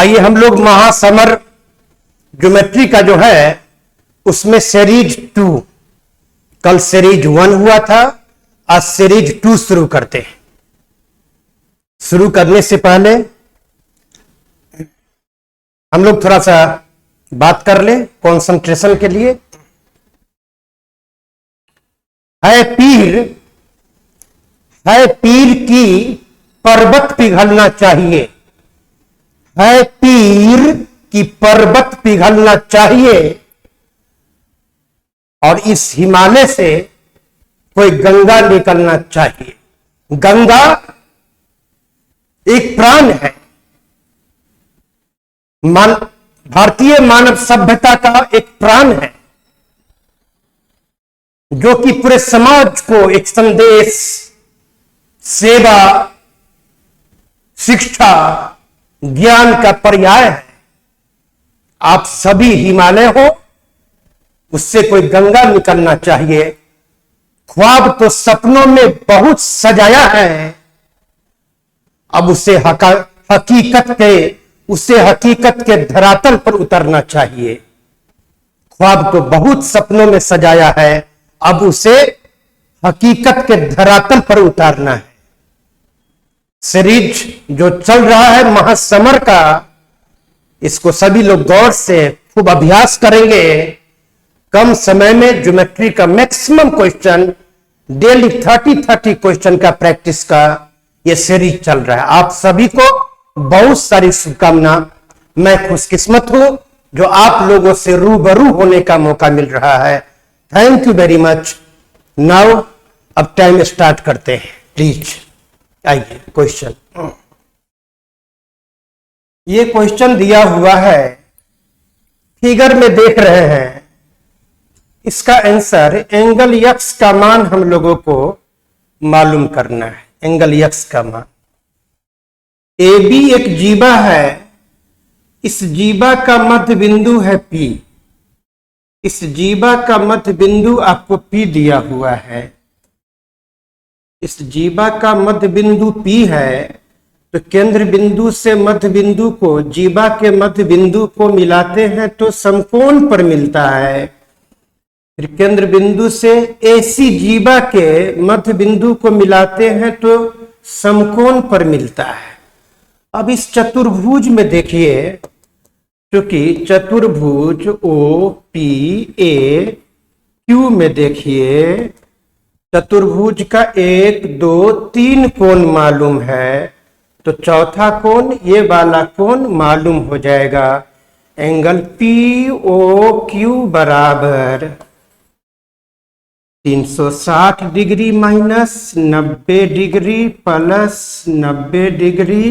आइए हम लोग महासमर ज्योमेट्री का जो है उसमें सीरीज 2, कल सीरीज 1 हुआ था, आज सीरीज 2 शुरू करते हैं। शुरू करने से पहले हम लोग थोड़ा सा बात कर लें कंसंट्रेशन के लिए। है पीर की पर्वत पिघलना चाहिए, है पीर की पर्वत पिघलना चाहिए, और इस हिमालय से कोई गंगा निकलना चाहिए। गंगा एक प्राण है, भारतीय मानव सभ्यता का एक प्राण है जो कि पूरे समाज को एक संदेश, सेवा, शिक्षा, ज्ञान का पर्याय है। आप सभी हिमालय हो, उससे कोई गंगा निकलना चाहिए। ख्वाब तो सपनों में बहुत सजाया है, अब उसे हकीकत के धरातल पर उतरना चाहिए। ख्वाब तो बहुत सपनों में सजाया है, अब उसे हकीकत के धरातल पर उतारना है। सीरीज जो चल रहा है महासमर का, इसको सभी लोग गौर से खूब अभ्यास करेंगे। कम समय में ज्योमेट्री का मैक्सिमम क्वेश्चन, डेली 30 क्वेश्चन का प्रैक्टिस का ये सीरीज चल रहा है। आप सभी को बहुत सारी शुभकामना। मैं खुशकिस्मत हूं जो आप लोगों से रूबरू होने का मौका मिल रहा है। Thank you very much. Now अब टाइम स्टार्ट करते हैं, प्लीज। आइए क्वेश्चन। ये क्वेश्चन दिया हुआ है, फिगर में देख रहे हैं। इसका आंसर एंगल यक्स का मान हम लोगों को मालूम करना है। एंगल यक्स का मान। ए बी एक जीवा है, इस जीवा का मध्य बिंदु है P। इस जीवा का मध्य बिंदु आपको P दिया हुआ है। इस जीवा का मध्य बिंदु P है, तो केंद्र बिंदु से मध्य बिंदु को, जीवा के मध्य बिंदु को मिलाते हैं तो समकोण पर मिलता है। फिर केंद्र बिंदु से AC जीवा के मध्य बिंदु को मिलाते हैं तो समकोण पर मिलता है। अब इस चतुर्भुज में देखिए, क्योंकि चतुर्भुज OPAQ में देखिए, चतुर्भुज का 1, 2, 3 कोण मालूम है, तो चौथा कोण ये वाला कोण मालूम हो जाएगा। एंगल POQ बराबर 360 degree minus 90 degree plus 90 degree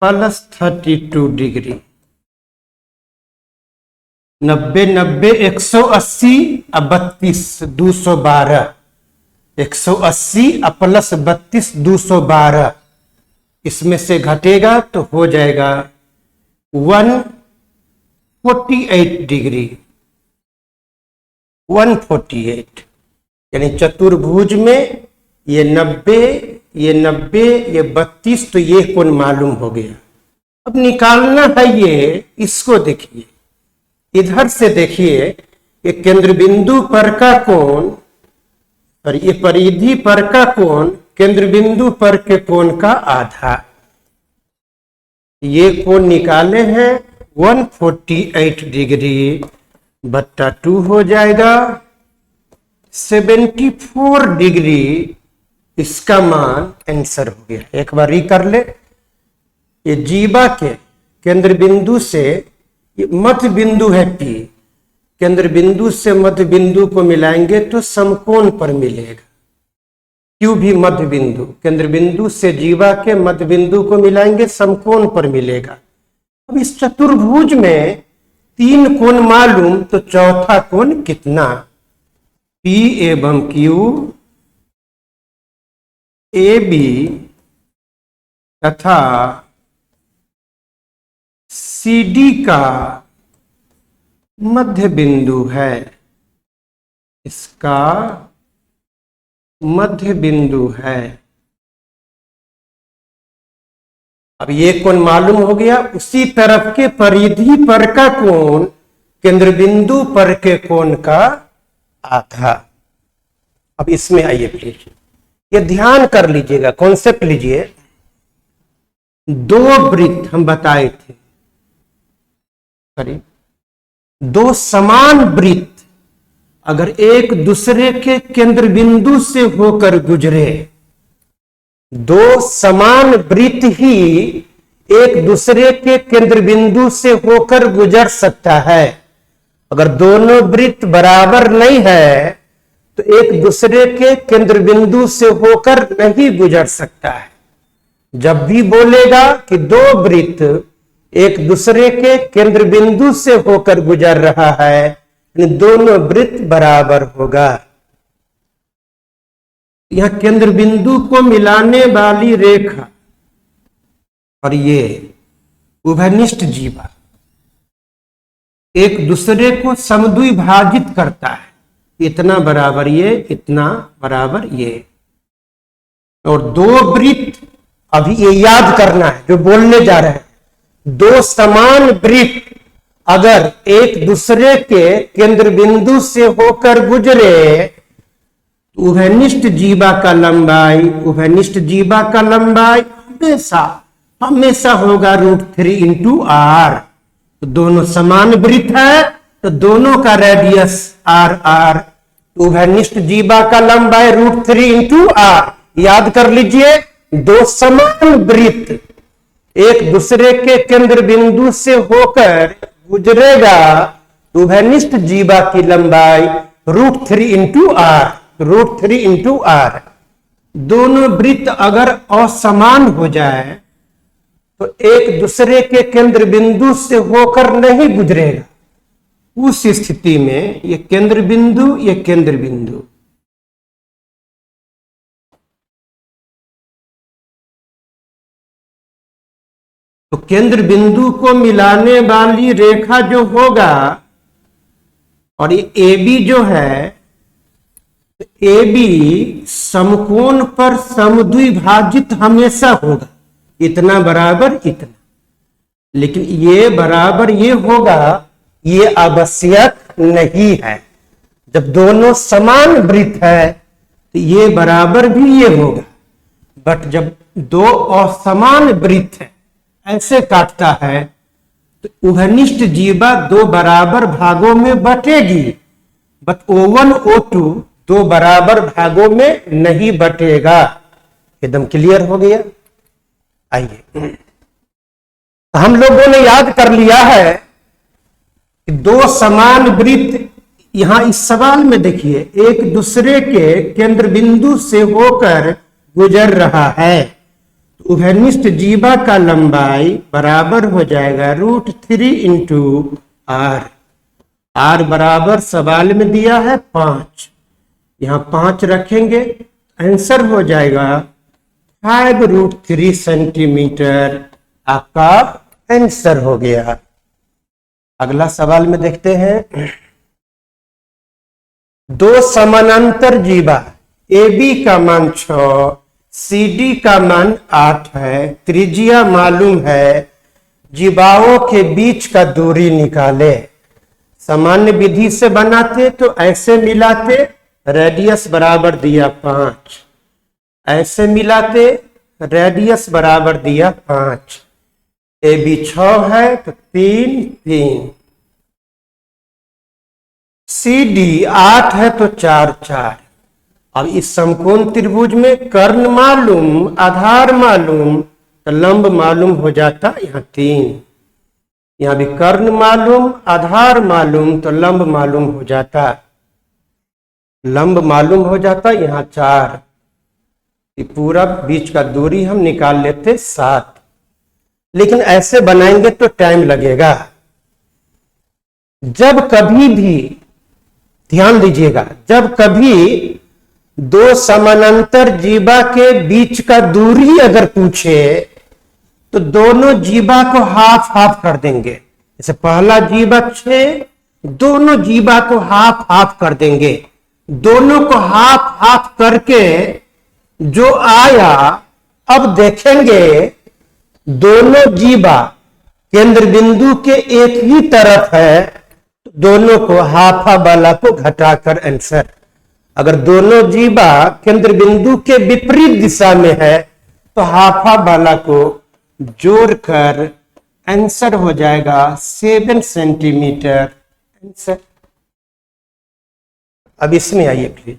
plus 32 degree. 90 90 180 और 32 212। 180 प्लस 32 212। इसमें से घटेगा तो हो जाएगा 148 डिग्री। 148 यानी चतुर्भुज में ये 90, ये 90, ये 32, तो ये कोण मालूम हो गया। अब निकालना है ये, इसको देखिए, इधर से देखिए, ये केंद्र बिंदु पर का कोण और ये परिधि पर का कोण केंद्र बिंदु पर के कोण का आधा। ये कोण निकाले हैं 148 डिग्री बट्टा 2 हो जाएगा 74 डिग्री। इसका मान आंसर हो गया। एक बार कर ले। ये जीवा के केंद्र बिंदु से, ये मध्य बिंदु है P, केंद्र बिंदु से मध्य बिंदु को मिलाएंगे तो समकोण पर मिलेगा। Q भी मध्य बिंदु, केंद्र बिंदु से जीवा के मध्य बिंदु को मिलाएंगे, समकोण पर मिलेगा। अब इस चतुर्भुज में 3 कोण मालूम, तो चौथा कोण कितना? P एवं Q, AB तथा CD का मध्य बिंदु है। इसका मध्य बिंदु है। अब ये कोण मालूम हो गया। उसी तरफ के परिधि पर का कोण केंद्र बिंदु पर के कोण का आधा। अब इसमें आइए प्लीज, ये ध्यान कर लीजिएगा, कॉन्सेप्ट लीजिए। दो वृत्त हम बताए थे, सॉरी, दो समान वृत्त अगर एक दूसरे के केंद्र बिंदु से होकर गुजरे, दो समान वृत्त ही एक दूसरे के केंद्र बिंदु से होकर गुजर सकता है। अगर दोनों वृत्त बराबर नहीं है तो एक दूसरे के केंद्र बिंदु से होकर नहीं गुजर सकता है। जब भी बोलेगा कि दो वृत्त एक दूसरे के केंद्र बिंदु से होकर गुजर रहा है, दोनों वृत्त बराबर होगा। यह केंद्र बिंदु को मिलाने वाली रेखा और ये उभयनिष्ठ जीवा एक दूसरे को समद्विभाजित करता है। इतना बराबर ये, इतना बराबर ये, और दो वृत्त, अभी ये याद करना है जो बोलने जा रहे हैं, दो समान वृत्त अगर एक दूसरे के केंद्र बिंदु से होकर गुजरे, उभयनिष्ठ जीवा का लंबाई, उभयनिष्ठ जीवा का लंबाई हमेशा हमेशा होगा √3 इंटू आर। तो दोनों समान वृत्त है तो दोनों का रेडियस आर। उभयनिष्ठ जीवा का लंबाई √3 इंटू आर। याद कर लीजिए, दो समान वृत्त एक दूसरे के केंद्र बिंदु से होकर गुजरेगा, उभयनिष्ठ जीवा की लंबाई √3 इंटू आर, √3 इंटू आर। दोनों वृत्त अगर असमान हो जाए तो एक दूसरे के केंद्र बिंदु से होकर नहीं गुजरेगा। उस स्थिति में ये केंद्र बिंदु, ये केंद्र बिंदु, तो केंद्र बिंदु को मिलाने वाली रेखा जो होगा, और ये AB जो है, AB समकोण पर समद्विभाजित हमेशा होगा, इतना बराबर इतना। लेकिन ये बराबर ये होगा, ये आवश्यक नहीं है। जब दोनों समान वृत्त है तो ये बराबर भी ये होगा। बट जब दो असमान वृत्त है, ऐसे काटता है, तो उभयनिष्ठ जीवा दो बराबर भागों में बटेगी, बट O1 O2 दो बराबर भागों में नहीं बटेगा। एकदम क्लियर हो गया। आइए, हम लोगों ने याद कर लिया है कि दो समान वृत्त, यहां इस सवाल में देखिए, एक दूसरे के केंद्र बिंदु से होकर गुजर रहा है। तो उभयनिष्ठ जीवा का लंबाई बराबर हो जाएगा √3 इंटू आर। आर बराबर सवाल में दिया है 5, यहां 5 रखेंगे, आंसर हो जाएगा 5√3 सेंटीमीटर। आपका आंसर हो गया। अगला सवाल में देखते हैं, दो समानांतर जीवा AB का मान 6, CD का मान 8 है, त्रिज्या मालूम है, जीवाओं के बीच का दूरी निकाले। सामान्य विधि से बनाते तो ऐसे मिलाते, रेडियस बराबर दिया 5, ऐसे मिलाते, रेडियस बराबर दिया 5। AB 6 है तो 3 3, CD 8 है तो 4 4। अब इस समकोण त्रिभुज में कर्ण मालूम, आधार मालूम, तो लंब मालूम हो जाता यहाँ 3। यहाँ भी कर्ण मालूम, आधार मालूम, तो लंब मालूम हो जाता, लंब मालूम हो जाता यहाँ 4। ये पूरा बीच का दूरी हम निकाल लेते 7। लेकिन ऐसे बनाएंगे तो टाइम लगेगा। जब कभी भी, ध्यान दीजिएगा, जब कभी दो समानांतर जीवा के बीच का दूरी अगर पूछे तो दोनों जीवा को हाफ हाफ कर देंगे। जैसे पहला जीवा 6, दोनों जीवा को हाफ हाफ कर देंगे। दोनों को हाफ हाफ करके जो आया, अब देखेंगे दोनों जीवा केंद्र बिंदु के एक ही तरफ है तो दोनों को हाफा वाला को घटाकर आंसर। अगर दोनों जीवा केंद्र बिंदु के विपरीत दिशा में है तो हाफा वाला को जोड़कर आंसर हो जाएगा 7 सेंटीमीटर आंसर। अब इसमें आइए प्लीज।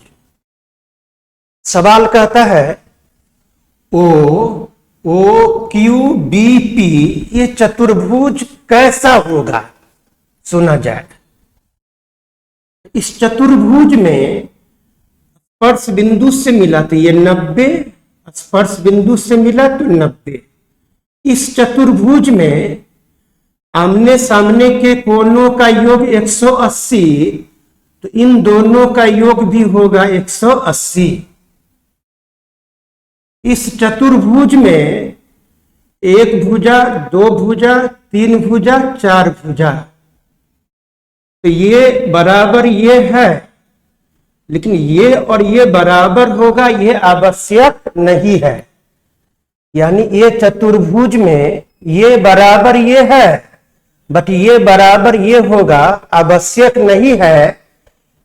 सवाल कहता है ओ क्यू बी पी ये चतुर्भुज कैसा होगा, सुना जाए। इस चतुर्भुज में स्पर्श बिंदु से मिला तो ये 90, स्पर्श बिंदु से मिला तो 90। इस चतुर्भुज में आमने सामने के कोणों का योग 180, तो इन दोनों का योग भी होगा 180। इस चतुर्भुज में एक भुजा, दो भुजा, तीन भुजा, चार भुजा, तो ये बराबर ये है, लेकिन ये और ये बराबर होगा ये आवश्यक नहीं है। यानी ये चतुर्भुज में ये बराबर ये है बट ये बराबर ये होगा आवश्यक नहीं है।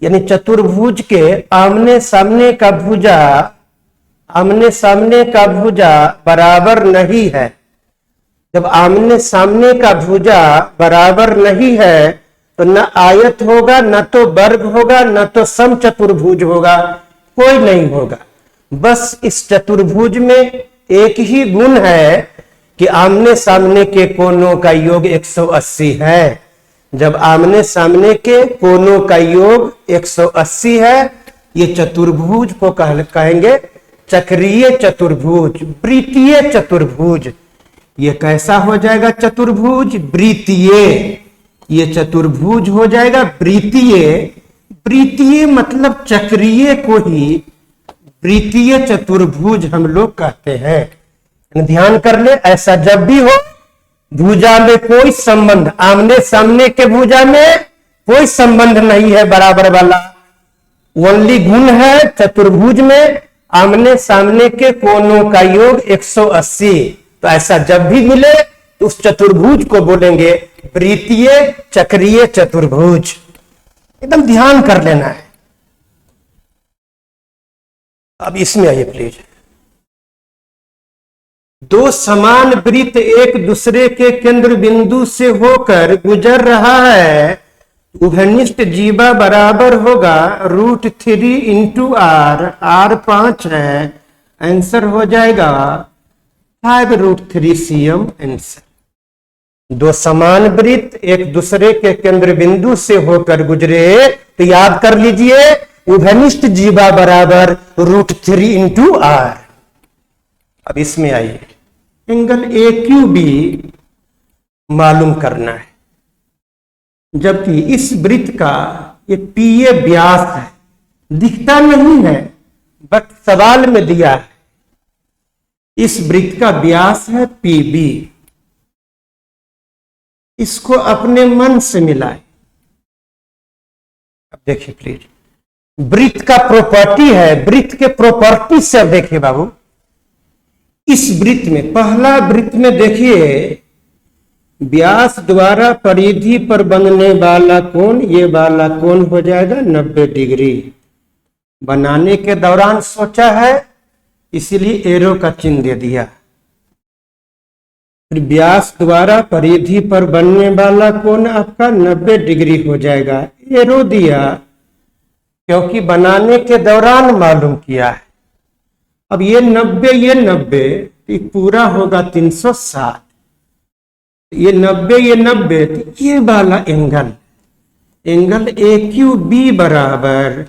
यानी चतुर्भुज के आमने सामने का भुजा बराबर नहीं है। जब आमने सामने का भुजा बराबर नहीं है तो न आयत होगा, न तो वर्ग होगा, न तो समचतुर्भुज होगा, कोई नहीं होगा। बस इस चतुर्भुज में एक ही गुण है कि आमने सामने के कोणों का योग 180 है। जब आमने सामने के कोणों का योग 180 है, ये चतुर्भुज को कहेंगे चक्रीय चतुर्भुज, वृत्तीय चतुर्भुज। ये कैसा हो जाएगा चतुर्भुज? वृत्तीय। ये चतुर्भुज हो जाएगा वृत्तीय। वृत्तीय मतलब चक्रीय को ही वृत्तीय चतुर्भुज हम लोग कहते हैं। ध्यान कर ले, ऐसा जब भी हो भुजा में कोई संबंध, आमने सामने के भुजा में कोई संबंध नहीं है बराबर वाला, ओनली गुण है चतुर्भुज में आमने सामने के कोणों का योग 180। तो ऐसा जब भी मिले तो उस चतुर्भुज को बोलेंगे वृत्तीय चक्रीय चतुर्भुज। एकदम ध्यान कर लेना है। अब इसमें आइए प्लीज। दो समान वृत्त एक दूसरे के केंद्र बिंदु से होकर गुजर रहा है, उभयनिष्ठ जीवा बराबर होगा √3 इंटू r 5 है, आंसर हो जाएगा 5√3 cm आंसर। दो समान वृत्त एक दूसरे के केंद्र बिंदु से होकर गुजरे तो याद कर लीजिए उभयनिष्ठ जीवा बराबर √3 इंटू r। अब इसमें आइए, एंगल AQB मालूम करना है, जबकि इस वृत्त का ये PA व्यास है, दिखता नहीं है बट सवाल में दिया है। इस वृत्त का व्यास है PB, इसको अपने मन से मिलाए। अब देखिए प्लीज, वृत्त का प्रॉपर्टी है, वृत्त के प्रॉपर्टी से अब देखिए बाबू, इस वृत्त में पहला वृत्त में देखिए व्यास द्वारा परिधि पर बनने वाला कोण, ये वाला कोण हो जाएगा 90 डिग्री। बनाने के दौरान सोचा है इसीलिए एरो का चिन्ह दे दिया। फिर व्यास द्वारा परिधि पर बनने वाला कोण आपका 90 डिग्री हो जाएगा, एरो दिया क्योंकि बनाने के दौरान मालूम किया है। अब ये 90 ये 90 तो पूरा होगा 360, ये 90 ये 90 तो ये वाला एंगल AQB बराबर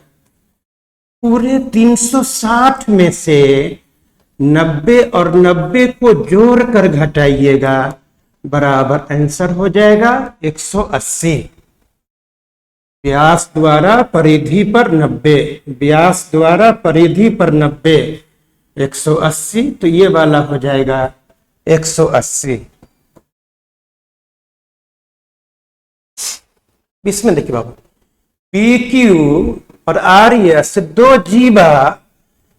पूरे 360 में से 90 और 90 को जोड़कर घटाइएगा, बराबर आंसर हो जाएगा 180। व्यास द्वारा परिधि पर 90, व्यास द्वारा परिधि पर 90 180, तो ये वाला हो जाएगा 180। इसमें देखिए बाबू, PQ और RS दो जीवा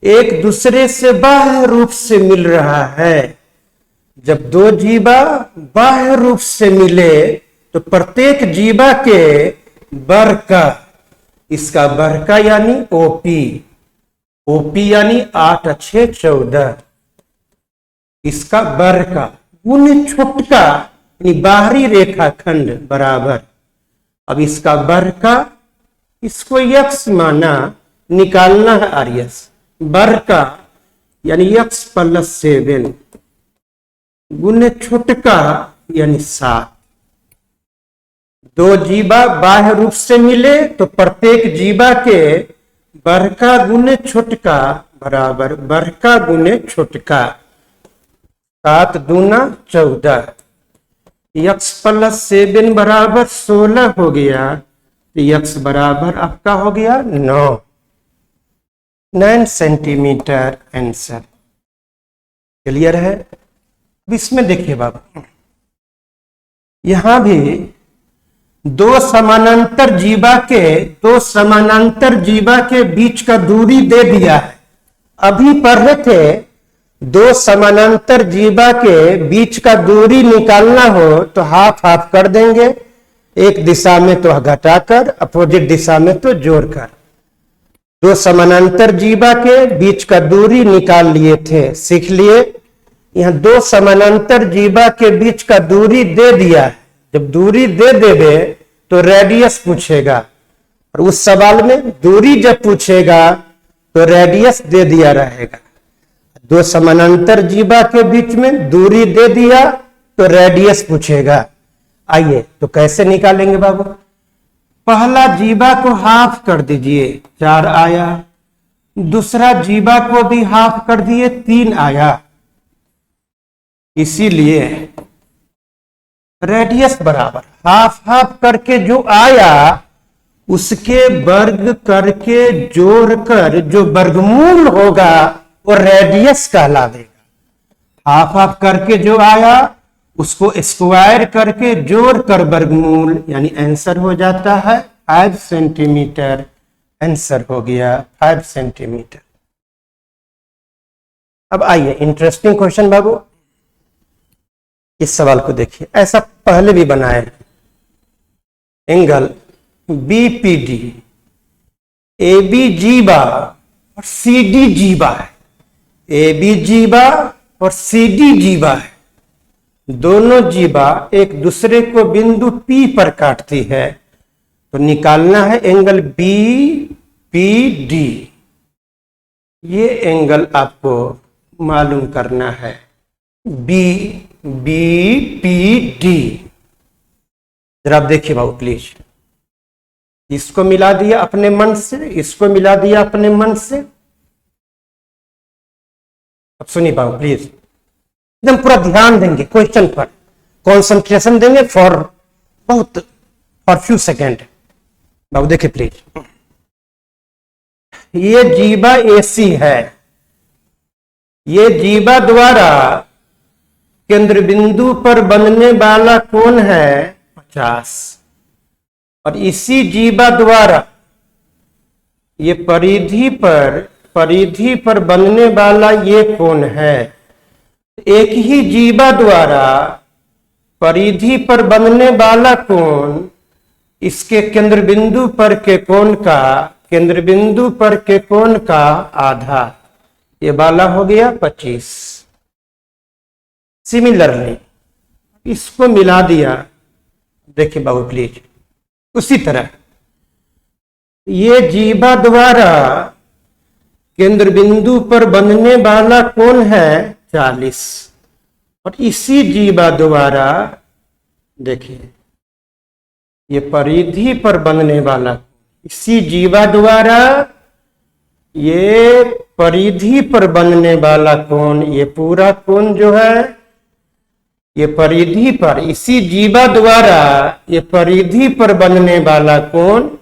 एक दूसरे से बाह्य रूप से मिल रहा है, जब दो जीवा बाह्य रूप से मिले तो प्रत्येक जीवा के वर्ग का, इसका वर्ग का यानी ओपी, ओपी यानी 8 6 14, इसका वर्ग का गुण छुटका यानी बाहरी रेखाखंड बराबर। अब इसका वर्ग का, इसको यक्स माना, निकालना है आर्यस, वर्ग का यानी यक्स प्लस 7 गुण छुटका यानी 7। दो जीवा बाह्य रूप से मिले तो प्रत्येक जीवा के वर्ग का गुण छुटका बराबर वर्ग का गुण छुटका। 7 दूना 14, यक्स प्लस 7 बराबर 16 हो गया, तो यक्स बराबर आपका हो गया 9 सेंटीमीटर आंसर। क्लियर है? इसमें देखिए बाबू, यहां भी दो समानांतर जीवा के बीच का दूरी दे दिया है। अभी पढ़ रहे थे दो समानांतर जीवा के बीच का दूरी निकालना हो तो हाफ हाफ कर देंगे, एक दिशा में तो घटाकर, अपोजिट दिशा में तो जोड़कर। दो समानांतर जीवा के बीच का दूरी निकाल लिए थे, सीख लिए। यहां दो समानांतर जीवा के बीच का दूरी दे दिया है। जब दूरी दे देवे तो रेडियस पूछेगा, और उस सवाल में दूरी जब पूछेगा तो रेडियस दे दिया रहेगा। दो समानांतर जीवा के बीच में दूरी दे दिया तो रेडियस पूछेगा। आइए तो कैसे निकालेंगे बाबू? पहला जीवा को हाफ कर दीजिए, 4 आया। दूसरा जीवा को भी हाफ कर दिए, 3 आया। इसीलिए रेडियस बराबर हाफ हाफ करके जो आया उसके वर्ग करके जोड़कर जो वर्गमूल होगा वो रेडियस कहलावेगा। हाफ हाफ करके जो आया उसको स्क्वायर करके जोड़कर वर्गमूल, यानी आंसर हो जाता है 5 सेंटीमीटर। आंसर हो गया 5 सेंटीमीटर। अब आइए इंटरेस्टिंग क्वेश्चन बाबू, इस सवाल को देखिए। ऐसा पहले भी बनाए, एंगल बीपीडी, एबी जीवा और सीडी जीवा है। एबी जीवा और सीडी जीवा है। दोनों जीवा एक दूसरे को बिंदु P पर काटती है, तो निकालना है एंगल बीपीडी। ये एंगल आपको मालूम करना है, बीपीडी। जरा आप देखिए बाबू प्लीज, इसको मिला दिया अपने मन से, इसको मिला दिया अपने मन से। अब सुनिए बाबू प्लीज, एकदम पूरा ध्यान देंगे क्वेश्चन पर, कंसंट्रेशन देंगे फॉर फ्यू सेकेंड। बाबू देखिए प्लीज, ये जीवा एसी है। ये जीवा द्वारा केंद्र बिंदु पर बनने वाला कोण है 50, और इसी जीवा द्वारा ये परिधि पर बनने वाला ये कोण है। एक ही जीवा द्वारा परिधि पर बनने वाला कोण इसके केंद्र बिंदु पर के कोण का आधा, ये वाला हो गया 25। सिमिलरली इसको मिला दिया, देखिए बाबू प्लीज, उसी तरह ये जीवा द्वारा केंद्र बिंदु पर बनने वाला कोण है 40, और इसी जीवा द्वारा देखिए ये परिधि पर बनने वाला, इसी जीवा द्वारा ये परिधि पर बनने वाला कोण, ये पूरा कोण जो है ये परिधि पर, इसी जीवा द्वारा ये परिधि पर बनने वाला कोण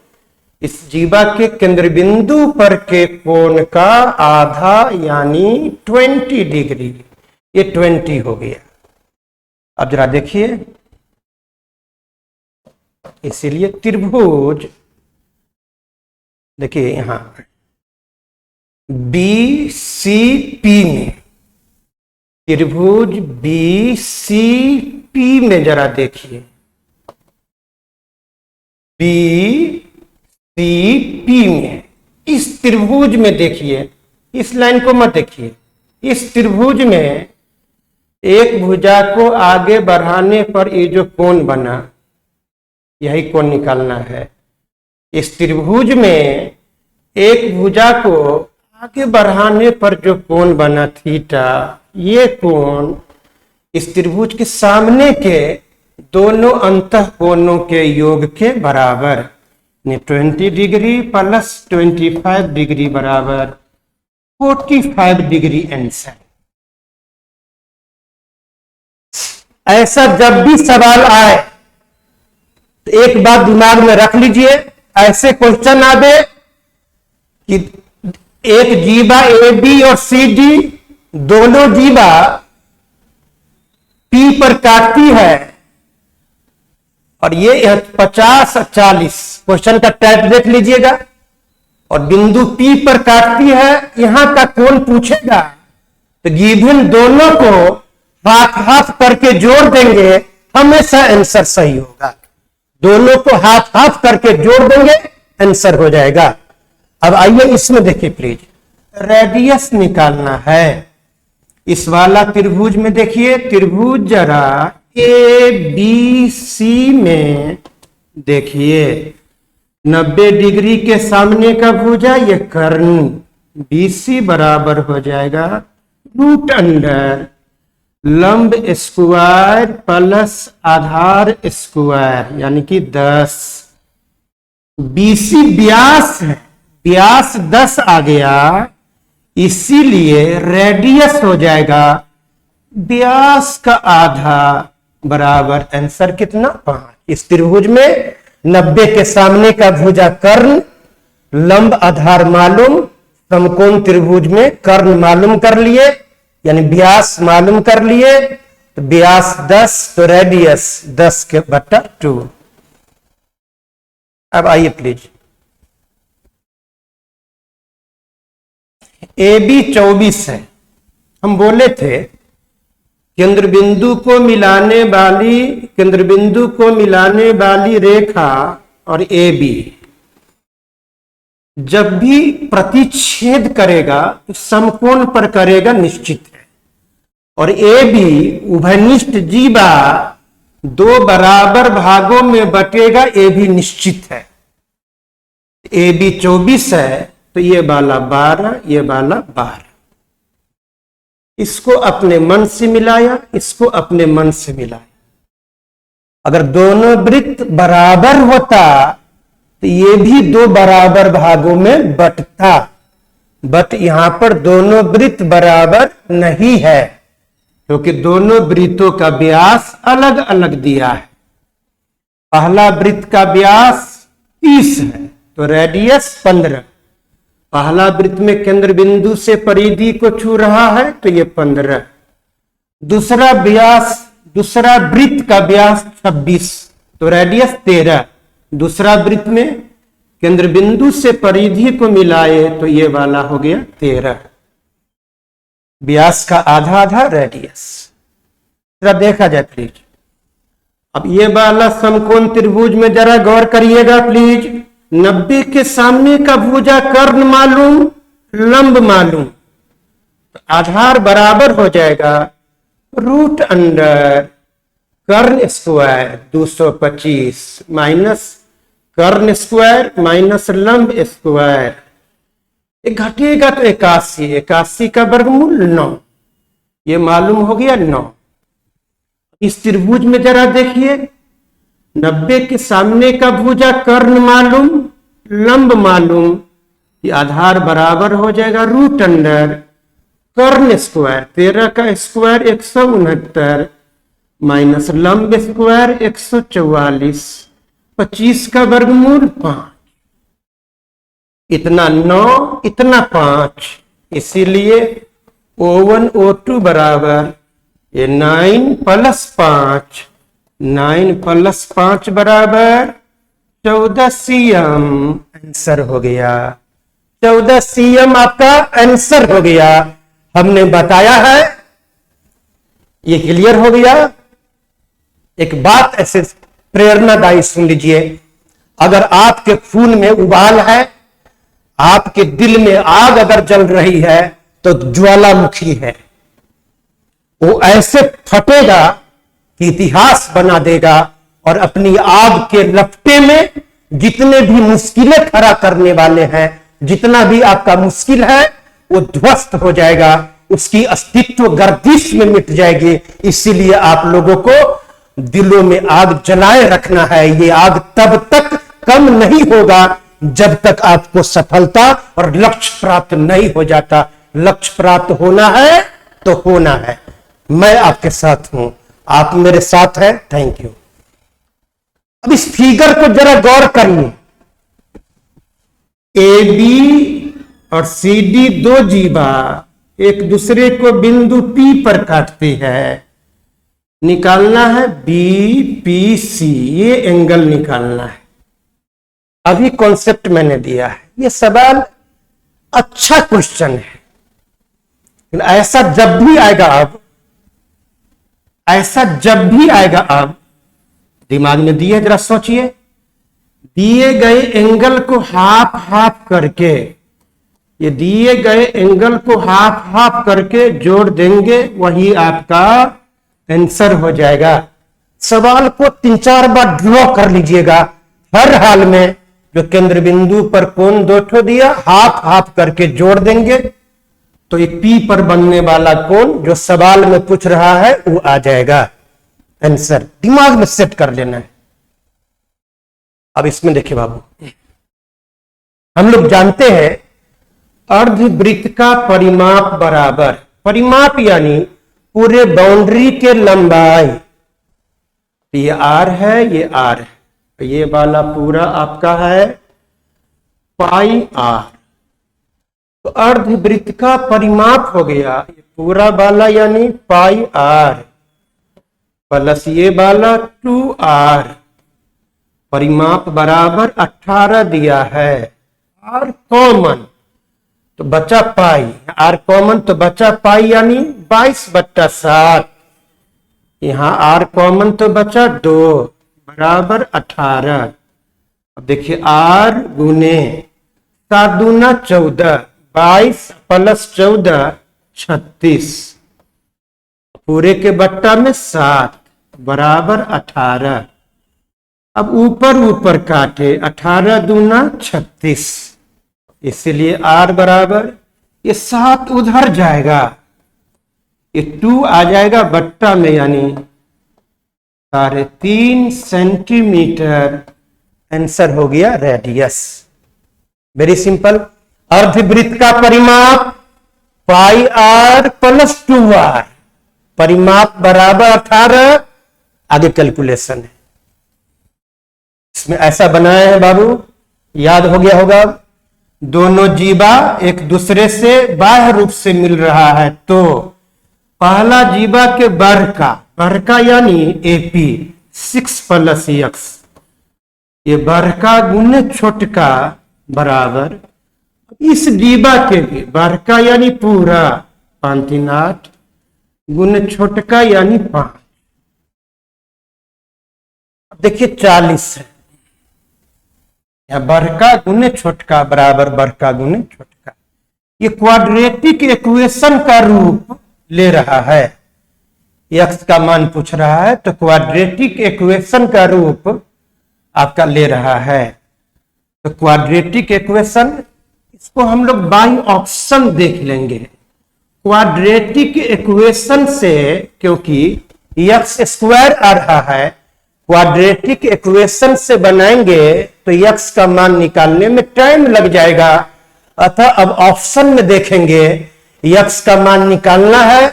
इस जीवा के केंद्र बिंदु पर के कोण का आधा यानी 20 डिग्री, ये 20 हो गया। अब जरा देखिए, इसीलिए त्रिभुज देखिए यहां BCP में त्रिभुज बी सी पी में जरा देखिए, बी सी पी में, इस त्रिभुज में देखिए, इस लाइन को मत देखिए, इस त्रिभुज में एक भुजा को आगे बढ़ाने पर ये जो कोण बना, यही कोण निकालना है। इस त्रिभुज में एक भुजा को आगे बढ़ाने पर जो कोण बना थीटा, ये कोण इस त्रिभुज के सामने के दोनों अंतः कोणों के योग के बराबर, 20 डिग्री प्लस 25 डिग्री बराबर 45 डिग्री आंसर। ऐसा जब भी सवाल आए तो एक बात दिमाग में रख लीजिए, ऐसे क्वेश्चन आवे कि एक जीवा ए बी और सी डी, दोनों जीवा पी पर काटती है, और ये 50 और 40 क्वेश्चन का टाइप देख लीजिएगा, और बिंदु पी पर काटती है, यहां का कोण पूछेगा तो गिवन दोनों को हाथ हाथ करके जोड़ देंगे, हमेशा आंसर सही होगा। दोनों को हाथ हाथ करके जोड़ देंगे, आंसर हो जाएगा। अब आइए इसमें देखिए प्लीज, रेडियस निकालना है। इस वाला त्रिभुज में देखिए, त्रिभुज जरा ए बी सी में देखिए, 90 डिग्री के सामने का भुजा ये कर्ण बी सी बराबर हो जाएगा रूट अंडर लंब स्क्वायर प्लस आधार स्क्वायर, यानी कि 10। बीसी व्यास है, व्यास 10 आ गया, इसीलिए रेडियस हो जाएगा व्यास का आधा बराबर आंसर कितना 5। इस त्रिभुज में 90 के सामने का भुजा कर्ण, लंब आधार मालूम, समकोण त्रिभुज में कर्ण मालूम कर लिए, यानी व्यास मालूम कर लिए, तो व्यास 10 तो रेडियस 10 के बटा 2। अब आइए प्लीज, ए बी 24 है। हम बोले थे केंद्र बिंदु को मिलाने वाली रेखा और ए बी जब भी प्रतिच्छेद करेगा तो समकोण पर करेगा, निश्चित है। और ए बी उभयनिष्ठ जीवा 2 बराबर भागों में बटेगा, ये भी निश्चित है। ए बी 24 है तो ये वाला 12, ये वाला 12। इसको अपने मन से मिलाया, इसको अपने मन से मिलाया। अगर दोनों वृत्त बराबर होता तो ये भी 2 बराबर भागों में बटता, बट यहां पर दोनों वृत्त बराबर नहीं है, क्योंकि दोनों वृत्तों का व्यास अलग अलग दिया है। पहला वृत्त का व्यास 30 है तो रेडियस 15। पहला वृत्त में केंद्र बिंदु से परिधि को छू रहा है तो ये 15। दूसरा वृत्त का व्यास 26 तो रेडियस 13। दूसरा वृत्त में केंद्र बिंदु से परिधि को मिलाए तो ये वाला हो गया 13। व्यास का आधा आधा रेडियस। जरा देखा जाए प्लीज। अब ये वाला समकोण त्रिभुज में जरा गौर करिएगा प्लीज। 90 के सामने का भुजा कर्ण मालूम, लंब मालूम, तो आधार बराबर हो जाएगा रूट अंडर कर्ण स्क्वायर 225 माइनस कर्ण स्क्वायर माइनस लंब स्क्वायर। घटेगा तो 81, 81 का वर्गमूल 9, ये मालूम हो गया 9। इस त्रिभुज में जरा देखिए, 90 के सामने का भुजा कर्ण मालूम, लंब मालूम, ये आधार बराबर हो जाएगा रूट अंडर कर्ण स्क्वायर 13 का स्क्वायर 169 माइनस लंब स्क्वायर 144, 25 का वर्गमूल 5, इतना 9 इतना 5, इसीलिए O1 O2 बराबर ये 9 प्लस 5, 9 प्लस 5 बराबर 14 cm आंसर हो गया। 14 cm आपका आंसर हो गया। हमने बताया है ये क्लियर हो गया। एक बात ऐसे प्रेरणादायी सुन लीजिए, अगर आपके खून में उबाल है, आपके दिल में आग अगर जल रही है, तो ज्वालामुखी है, वो ऐसे फटेगा कि इतिहास बना देगा और अपनी आग के लपटे में जितने भी मुश्किलें खड़ा करने वाले हैं, जितना भी आपका मुश्किल है, वो ध्वस्त हो जाएगा, उसकी अस्तित्व गर्दिश में मिट जाएगी। इसीलिए आप लोगों को दिलों में आग जलाए रखना है। ये आग तब तक कम नहीं होगा जब तक आपको सफलता और लक्ष्य प्राप्त नहीं हो जाता। लक्ष्य प्राप्त होना है तो होना है। मैं आपके साथ हूं, आप मेरे साथ हैं। Thank you. अब इस फिगर को जरा गौर करिए। ए बी और सी डी दो जीवा एक दूसरे को बिंदु पी पर काटती है। निकालना है बी पी सी, ये एंगल निकालना है। अभी कॉन्सेप्ट मैंने दिया है। ये सवाल अच्छा क्वेश्चन है, ऐसा जब भी आएगा अब, ऐसा जब भी आएगा अब दिमाग में दिए, जरा सोचिए। दिए गए एंगल को हाफ हाफ करके, ये दिए गए एंगल को हाफ हाफ करके जोड़ देंगे, वही आपका आंसर हो जाएगा। सवाल को 3-4 बार ड्रॉ कर लीजिएगा। हर हाल में जो केंद्र बिंदु पर कोण दो ठो दिया, हाफ हाफ करके जोड़ देंगे तो ये पी पर बनने वाला कोण जो सवाल में पूछ रहा है वो आ जाएगा आंसर। दिमाग में सेट कर लेना है। अब इसमें देखिए बाबू, हम लोग जानते हैं अर्धवृत्त का परिमाप बराबर, परिमाप यानी पूरे बाउंड्री के लंबाई, ये आर है, ये आर है, ये वाला पूरा आपका है पाई आर। तो अर्धवृत्त का परिमाप हो गया ये पूरा वाला यानी पाई आर प्लस ये वाला 2r, परिमाप बराबर 18 दिया है। आर कॉमन तो बचा पाई, आर कॉमन तो बचा पाई यानी 22/7। यहां आर कॉमन तो बचा 2 बराबर 18। अब देखिए आर गुने 7 दूना 14, 22 प्लस 14 36, पूरे के बट्टा में 7 बराबर 18। अब ऊपर ऊपर काटे, 18 दूना 36, इसलिए आर बराबर ये 7 उधर जाएगा, ये 2 आ जाएगा बट्टा में यानी 3.5 सेंटीमीटर। आंसर हो गया रेडियस। Very simple. अर्धवृत्त का परिमाप पाई आर प्लस 2r, परिमाप बराबर 18। आगे कैलकुलेशन है। इसमें ऐसा बनाया है बाबू, याद हो गया होगा। दोनों जीवा एक दूसरे से बाह्य रूप से मिल रहा है, तो पहला जीवा के वर्ग का यानी एपी 6 प्लस एक्स, ये वर्ग का गुने छोटका बराबर इस जीवा के भी वर्ग का यानी पूरा 5 3 8 गुने छोटका यानी 5। देखिए 40 है, वर्ग का गुने छोटका बराबर वर्ग का गुने छोटका। ये क्वाड्रेटिक इक्वेशन का रूप ले रहा है। एक्स का मान पूछ रहा है तो क्वाड्रेटिक इक्वेशन का रूप आपका ले रहा है। तो क्वाड्रेटिक इक्वेशन, इसको हम लोग बाई ऑप्शन देख लेंगे। क्वाड्रेटिक इक्वेशन से, क्योंकि एक्स स्क्वायर आ रहा है, क्वाड्रेटिक इक्वेशन से बनाएंगे तो एक्स का मान निकालने में टाइम लग जाएगा। अतः अब ऑप्शन में देखेंगे, एक्स का मान निकालना है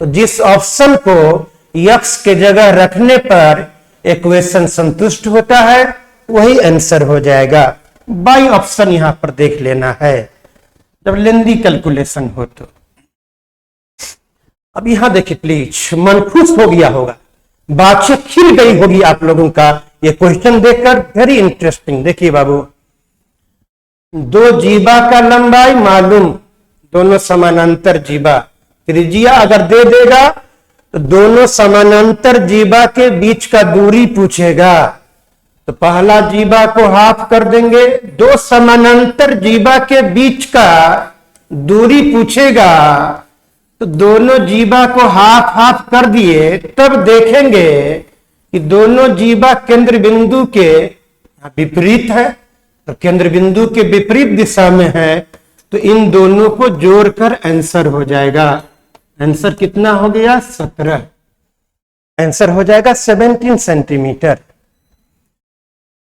तो जिस ऑप्शन को एक्स के जगह रखने पर इक्वेशन संतुष्ट होता है वही आंसर हो जाएगा। बाई ऑप्शन यहां पर देख लेना है जब लेंदी कैलकुलेशन हो तो। अब यहां देखिए प्लीज, मन खुश हो गया होगा, बातचीत खिल गई होगी आप लोगों का ये क्वेश्चन देखकर। Very interesting. देखिए बाबू, दो जीवा का लंबाई मालूम, दोनों समानांतर जीवा, त्रिज्या अगर दे देगा तो दोनों समानांतर जीवा के बीच का दूरी पूछेगा, तो पहला जीवा को हाफ कर देंगे, दो समानांतर जीवा के बीच का दूरी पूछेगा, तो दोनों जीवा को हाफ हाफ कर दिए, तब देखेंगे कि दोनों जीवा केंद्र बिंदु के विपरीत है, तो केंद्र बिंदु के विपरीत दिशा में है, तो इन दोनों को जोड़कर आंसर हो जाएगा। आंसर कितना हो गया? 17। आंसर हो जाएगा 17 सेंटीमीटर।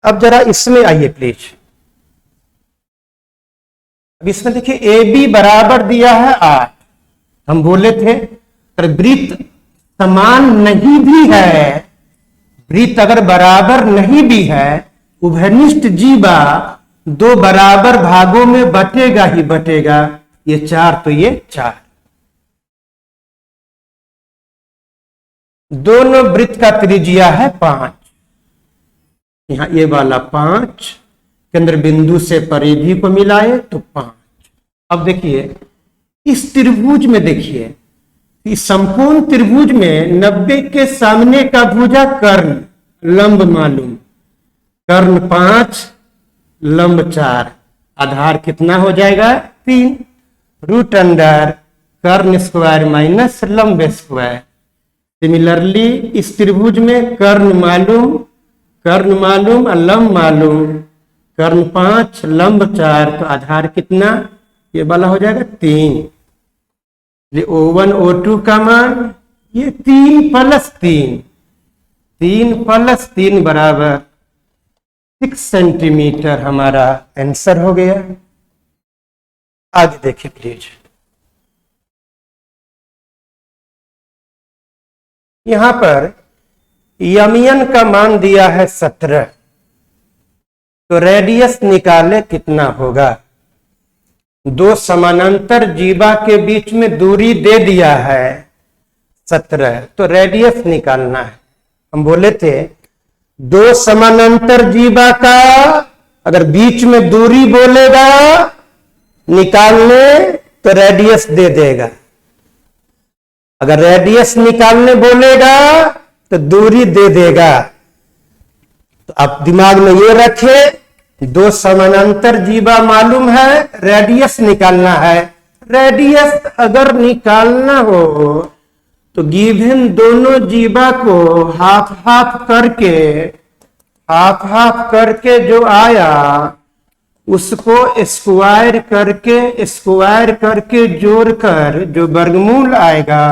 अब जरा इसमें आइए प्लीज। अब इसमें देखिए ए बी बराबर दिया है 8। हम बोले थे अगर वृत्त समान नहीं भी है, वृत्त अगर बराबर नहीं भी है, उभयनिष्ठ जीवा दो बराबर भागों में बटेगा ही बटेगा। ये 4 तो ये 4। दोनों वृत्त का त्रिज्या है 5। यहां ये वाला 5, केंद्र बिंदु से परिधि को मिलाए तो 5। अब देखिए इस त्रिभुज में, देखिए इस संपूर्ण त्रिभुज में 90 के सामने का भुजा कर्ण, लंब मालूम, कर्ण 5, लंब 4, आधार कितना हो जाएगा? 3, रूट अंडर कर्ण स्क्वायर माइनस लंब स्क्वायर। सिमिलरली इस त्रिभुज में कर्ण मालूम और लंब मालूम, कर्ण 5, लंब 4, तो आधार कितना? ये वाला हो जाएगा 3। O1 O2 का मान ये 3 प्लस 3, 3 प्लस 3 बराबर 6 सेंटीमीटर हमारा आंसर हो गया। आगे देखिए प्लीज। यहां पर यमियन का मान दिया है 17, तो रेडियस निकाले कितना होगा? दो समानांतर जीवा के बीच में दूरी दे दिया है 17, तो रेडियस निकालना है। हम बोले थे दो समानांतर जीवा का अगर बीच में दूरी बोलेगा निकालने तो रेडियस दे देगा, अगर रेडियस निकालने बोलेगा तो दूरी दे देगा। तो आप दिमाग में ये रखें, दो समानांतर जीवा मालूम है, रेडियस निकालना है। रेडियस अगर निकालना हो तो गिवन दोनों जीवा को हाफ हाफ करके जो आया उसको स्क्वायर करके जोड़कर जो वर्गमूल आएगा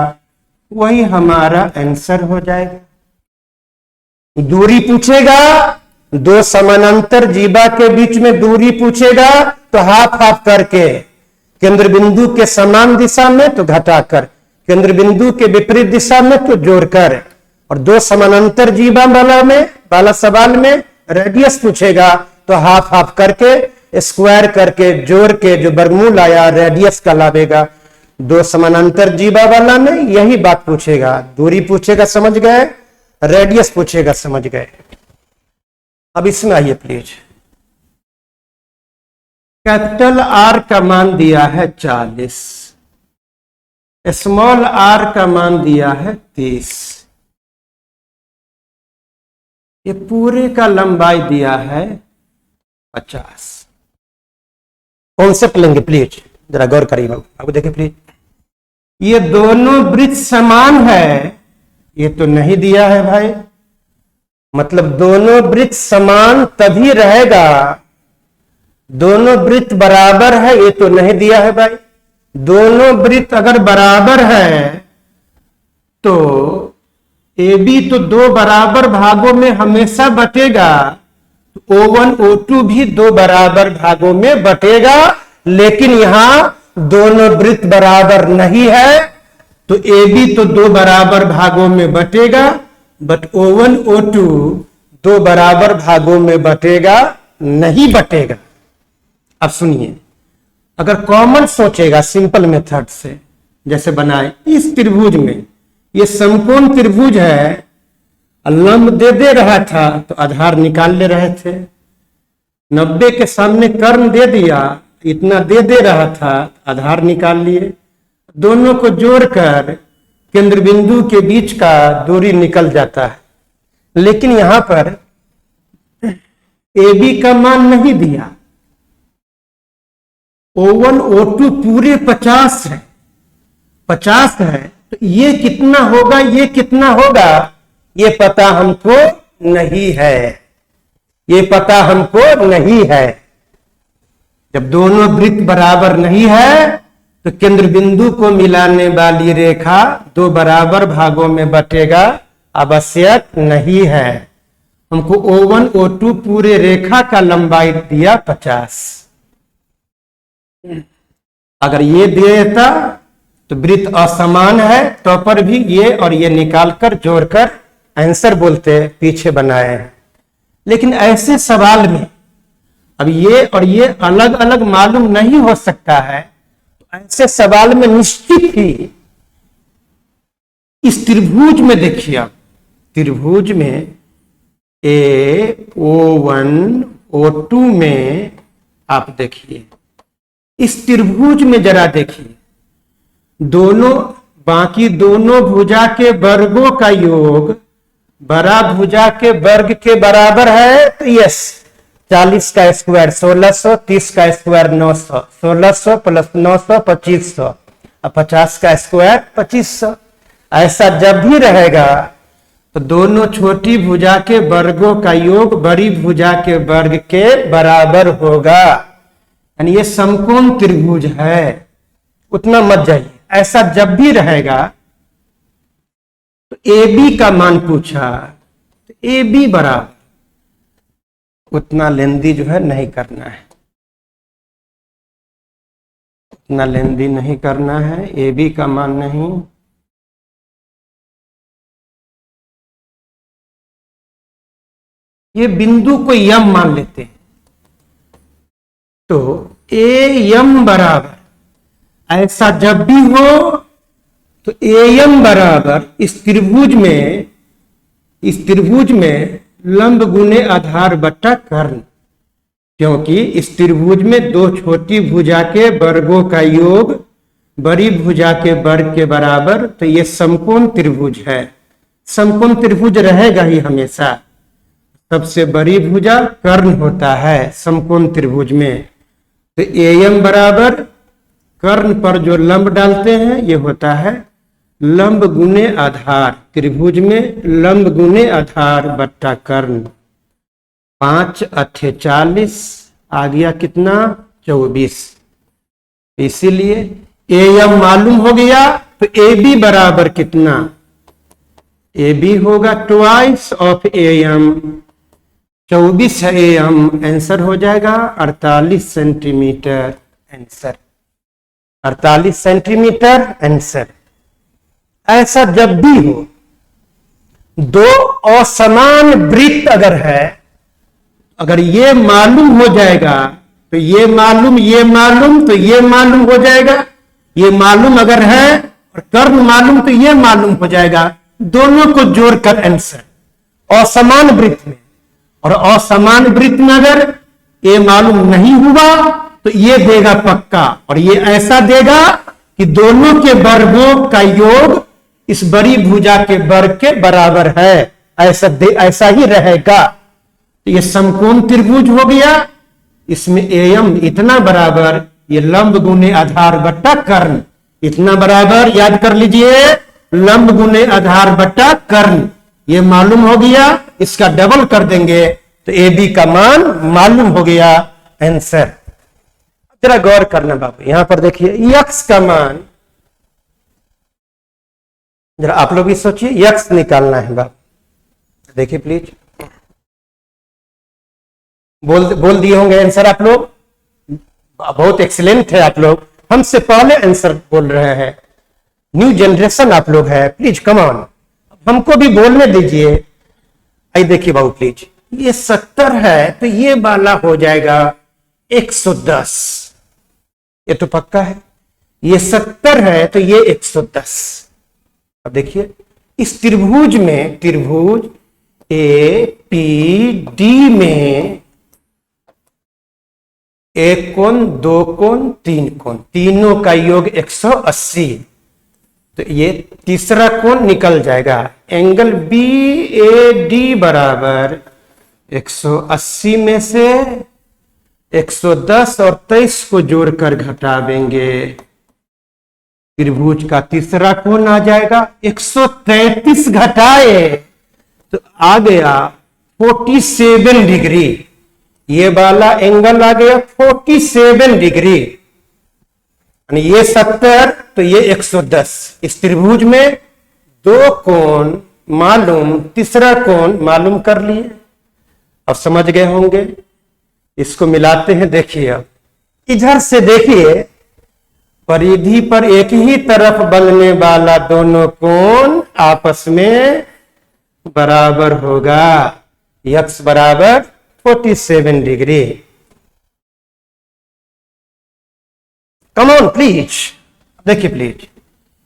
वही हमारा आंसर हो जाएगा। दूरी पूछेगा, दो समानांतर जीवा के बीच में दूरी पूछेगा तो हाफ हाफ करके, केंद्र बिंदु के समान दिशा में तो घटाकर, केंद्र बिंदु के विपरीत दिशा में तो जोड़कर, और दो समानांतर जीवा वाला सवाल में रेडियस पूछेगा तो हाफ हाफ करके स्क्वायर करके जोड़ के जो वर्गमूल आया रेडियस का लावेगा। दो समानांतर जीवा वाला में यही बात पूछेगा, दूरी पूछेगा समझ गए, रेडियस पूछेगा समझ गए। अब इसमें आइए प्लीज। कैपिटल आर का मान दिया है 40, स्मॉल आर का मान दिया है 30, ये पूरे का लंबाई दिया है 50। कॉन्सेप्ट लेंगे प्लीज, जरा गौर करिए अब देखिए प्लीज। ये दोनों वृत्त समान है, ये तो नहीं दिया है भाई, मतलब दोनों वृत्त समान तभी रहेगा, दोनों वृत्त बराबर है ये तो नहीं दिया है भाई। दोनों वृत्त अगर बराबर है तो AB तो दो बराबर भागों में हमेशा बटेगा, तो O1 O2 भी दो बराबर भागों में बटेगा, लेकिन यहां दोनों वृत्त बराबर नहीं है, तो AB तो दो बराबर भागों में बटेगा, बट O1 O2 दो बराबर भागों में बटेगा नहीं बटेगा। अब सुनिए, अगर कॉमन सोचेगा सिंपल मेथड से, जैसे बनाए इस त्रिभुज में, ये समकोण त्रिभुज है, लंब दे रहा था तो आधार निकाल ले रहे थे, 90 के सामने कर्ण दे दिया, इतना दे रहा था आधार निकाल लिए, दोनों को जोड़कर केंद्र बिंदु के बीच का दूरी निकल जाता है, लेकिन यहां पर AB का मान नहीं दिया। O1 O2 पूरे 50 है, 50 है, तो ये कितना होगा, ये कितना होगा, ये पता हमको नहीं है, ये पता हमको नहीं है। जब दोनों वृत्त बराबर नहीं है तो केंद्र बिंदु को मिलाने वाली रेखा दो बराबर भागों में बटेगा आवश्यक नहीं है। हमको O1 O2 पूरे रेखा का लंबाई दिया 50। अगर ये देता तो वृत्त असमान है, तो पर भी ये और ये निकालकर जोड़कर आंसर बोलते पीछे बनाए। लेकिन ऐसे सवाल में अब ये और ये अलग अलग मालूम नहीं हो सकता है, तो ऐसे सवाल में निश्चित ही इस त्रिभुज में देखिए, आप त्रिभुज में O1 O2 में आप देखिए, इस त्रिभुज में जरा देखिए, दोनों बाकी दोनों भुजा के वर्गों का योग बड़ा भुजा के वर्ग के बराबर है। तो यस, 40 का स्क्वायर 1600, 30 का स्क्वायर 900, 1600 प्लस 900 2500, और 50 का स्क्वायर 2500। ऐसा जब भी रहेगा तो दोनों छोटी भुजा के वर्गों का योग बड़ी भुजा के वर्ग के बराबर होगा, यानी ये समकोण त्रिभुज है। उतना मत जाइए, ऐसा जब भी रहेगा तो AB का मान पूछा तो AB बराबर, उतना लेंदी जो है नहीं करना है, उतना लेंदी नहीं करना है। AB का मान नहीं, ये बिंदु को यम मान लेते हैं, तो AM बराबर, ऐसा जब भी हो तो AM बराबर इस त्रिभुज में लंब गुने आधार बट्टा कर्ण, क्योंकि इस त्रिभुज में दो छोटी भुजा के वर्गों का योग बड़ी भुजा के वर्ग के बराबर, तो ये समकोण त्रिभुज है। समकोण त्रिभुज रहेगा ही हमेशा, सबसे बड़ी भुजा कर्ण होता है समकोण त्रिभुज में। तो AM बराबर कर्ण पर जो लंब डालते हैं ये होता है लंब गुने आधार, त्रिभुज में लंब गुने आधार बट्टा कर्ण। 5 अठे 40 आ गया कितना 24। इसीलिए AM मालूम हो गया, तो AB बराबर कितना, AB होगा ट्वाइस ऑफ AM, 24 है AM, आंसर हो जाएगा 48 सेंटीमीटर आंसर, 48 सेंटीमीटर आंसर। ऐसा जब भी हो, दो असमान वृत्त अगर है, अगर ये मालूम हो जाएगा तो ये मालूम, ये मालूम तो ये मालूम हो जाएगा, ये मालूम अगर है और कर्ण मालूम तो ये मालूम हो जाएगा, दोनों को जोड़कर आंसर। असमान वृत्त में और असमान वृत्त में अगर ये मालूम नहीं हुआ तो ये देगा पक्का, और ये ऐसा देगा कि दोनों के वर्गों का योग इस बड़ी भुजा के वर्ग के बराबर है, ऐसा ही रहेगा। तो ये समकोण त्रिभुज हो गया, इसमें AM इतना बराबर, ये लंब गुने आधार बट्टा कर्ण इतना बराबर, याद कर लीजिए, लंब गुने आधार बट्टा कर्ण, ये मालूम हो गया, इसका डबल कर देंगे तो AB का मान मालूम हो गया आंसर। जरा गौर करना बाबू, यहां पर देखिए x का मान, जरा आप लोग भी सोचिए, x निकालना है बाबू, देखिए प्लीज, बोल दिए होंगे आंसर आप लोग, बहुत एक्सीलेंट है आप लोग, हमसे पहले आंसर बोल रहे हैं, न्यू जनरेशन आप लोग है, प्लीज कम ऑन, हमको भी बोलने दीजिए। आई देखिए बाबू प्लीज, ये 70 है तो ये वाला हो जाएगा 110, ये तो पक्का है, ये 70 है तो ये 110। अब देखिए इस त्रिभुज में, त्रिभुज APD में एक कोण, दो कोण, तीन कोण, तीनों का योग 180। तो ये तीसरा कोण निकल जाएगा। एंगल BAD बराबर 180 में से 110 और 23 को जोड़कर घटावेंगे, त्रिभुज का तीसरा कोण आ जाएगा। 133 घटाए तो आ गया 47 डिग्री। ये वाला एंगल आ गया 47 डिग्री, ये 70 तो ये 110। इस त्रिभुज में दो कोण मालूम, तीसरा कोण मालूम कर लिए। अब समझ गए होंगे। इसको मिलाते हैं, देखिए अब इधर से देखिए, परिधि पर एक ही तरफ बनने वाला दोनों कोण आपस में बराबर होगा। x बराबर 47 डिग्री। कम ऑन प्लीज, देखिए प्लीज,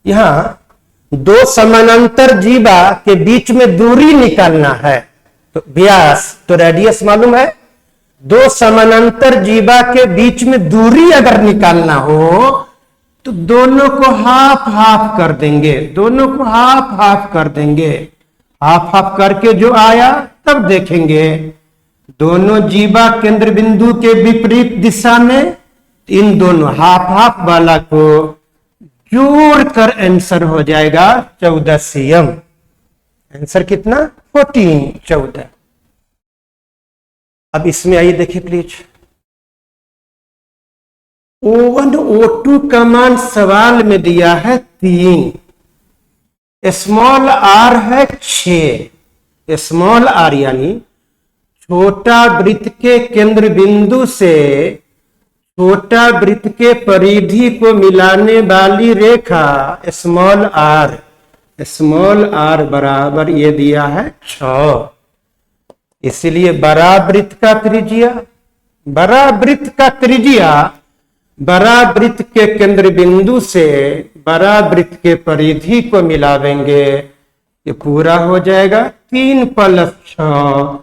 यहां दो समानांतर जीवा के बीच में दूरी निकालना है, तो व्यास तो रेडियस मालूम है। दो समानांतर जीवा के बीच में दूरी अगर निकालना हो तो दोनों को हाफ हाफ कर देंगे, दोनों को हाफ हाफ कर देंगे। हाफ हाफ करके जो आया तब देखेंगे दोनों जीवा केंद्र बिंदु के विपरीत दिशा में, इन दोनों हाफ हाफ वाला को जोड़कर आंसर हो जाएगा 14 cm। आंसर कितना? 14। अब इसमें आइए देखिए प्लीज। O1 O2 का मान सवाल में दिया है 3, स्मॉल r है 6। स्मॉल r यानी छोटा वृत्त के केंद्र बिंदु से छोटा वृत्त के परिधि को मिलाने वाली रेखा स्मॉल r बराबर ये दिया है 6। इसलिए बड़ा वृत्त का त्रिज्या, बड़ा वृत्त के केंद्र बिंदु से बड़ा वृत्त के परिधि को मिलावेंगे, ये पूरा हो जाएगा 3 + 6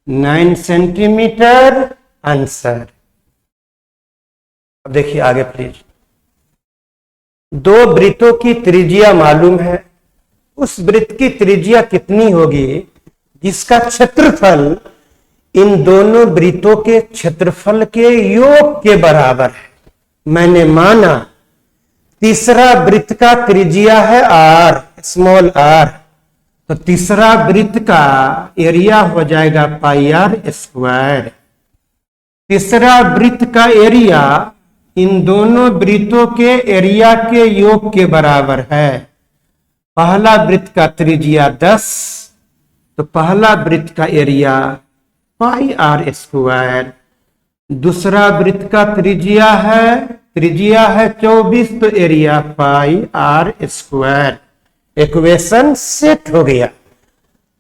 9 सेंटीमीटर आंसर। अब देखिए आगे प्लीज। दो वृत्तों की त्रिज्या मालूम है, उस वृत्त की त्रिज्या कितनी होगी जिसका क्षेत्रफल इन दोनों वृत्तों के क्षेत्रफल के योग के बराबर है। मैंने माना तीसरा वृत्त का त्रिज्या है r, स्मॉल r, तो तीसरा वृत्त का एरिया हो जाएगा πr²। तीसरा वृत्त का एरिया इन दोनों वृत्तों के एरिया के योग के बराबर है। पहला वृत्त का त्रिज्या 10, तो पहला वृत्त का एरिया πr²। दूसरा वृत्त का त्रिज्या है 24, तो एरिया πr²। इक्वेशन सेट हो गया।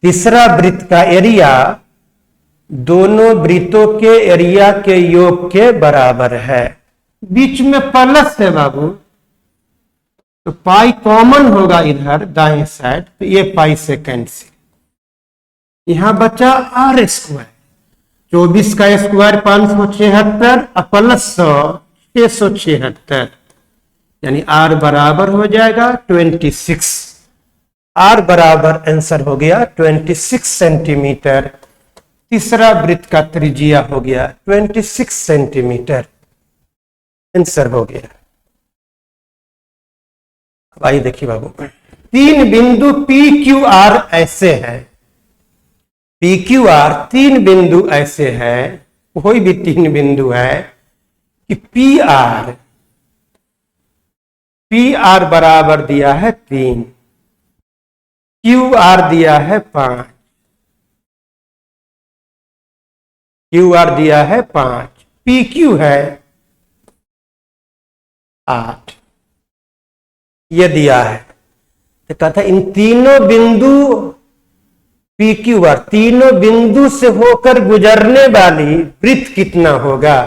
तीसरा वृत्त का एरिया दोनों वृत्तों के एरिया के योग के बराबर है। बीच में प्लस है बाबू, तो पाई कॉमन होगा इधर दाएं साइड, तो ये पाई से कैंसिल। यहां बचा r²। 24 का स्क्वायर 576 प्लस 100 676, यानी r बराबर हो जाएगा 26। r बराबर आंसर हो गया 26 सेंटीमीटर। तीसरा वृत्त का त्रिज्या हो गया 26 सेंटीमीटर, आंसर हो गया। अब आइए देखिए बाबू, तीन बिंदु PQR ऐसे हैं। PQR तीन बिंदु ऐसे हैं, कोई भी तीन बिंदु है कि PR बराबर दिया है 3, QR दिया है 5, QR दिया है 5, PQ है 8, ये दिया है। तो कहता है इन तीनों बिंदु PQR, तीनों बिंदु से होकर गुजरने वाली वृत्त कितना होगा।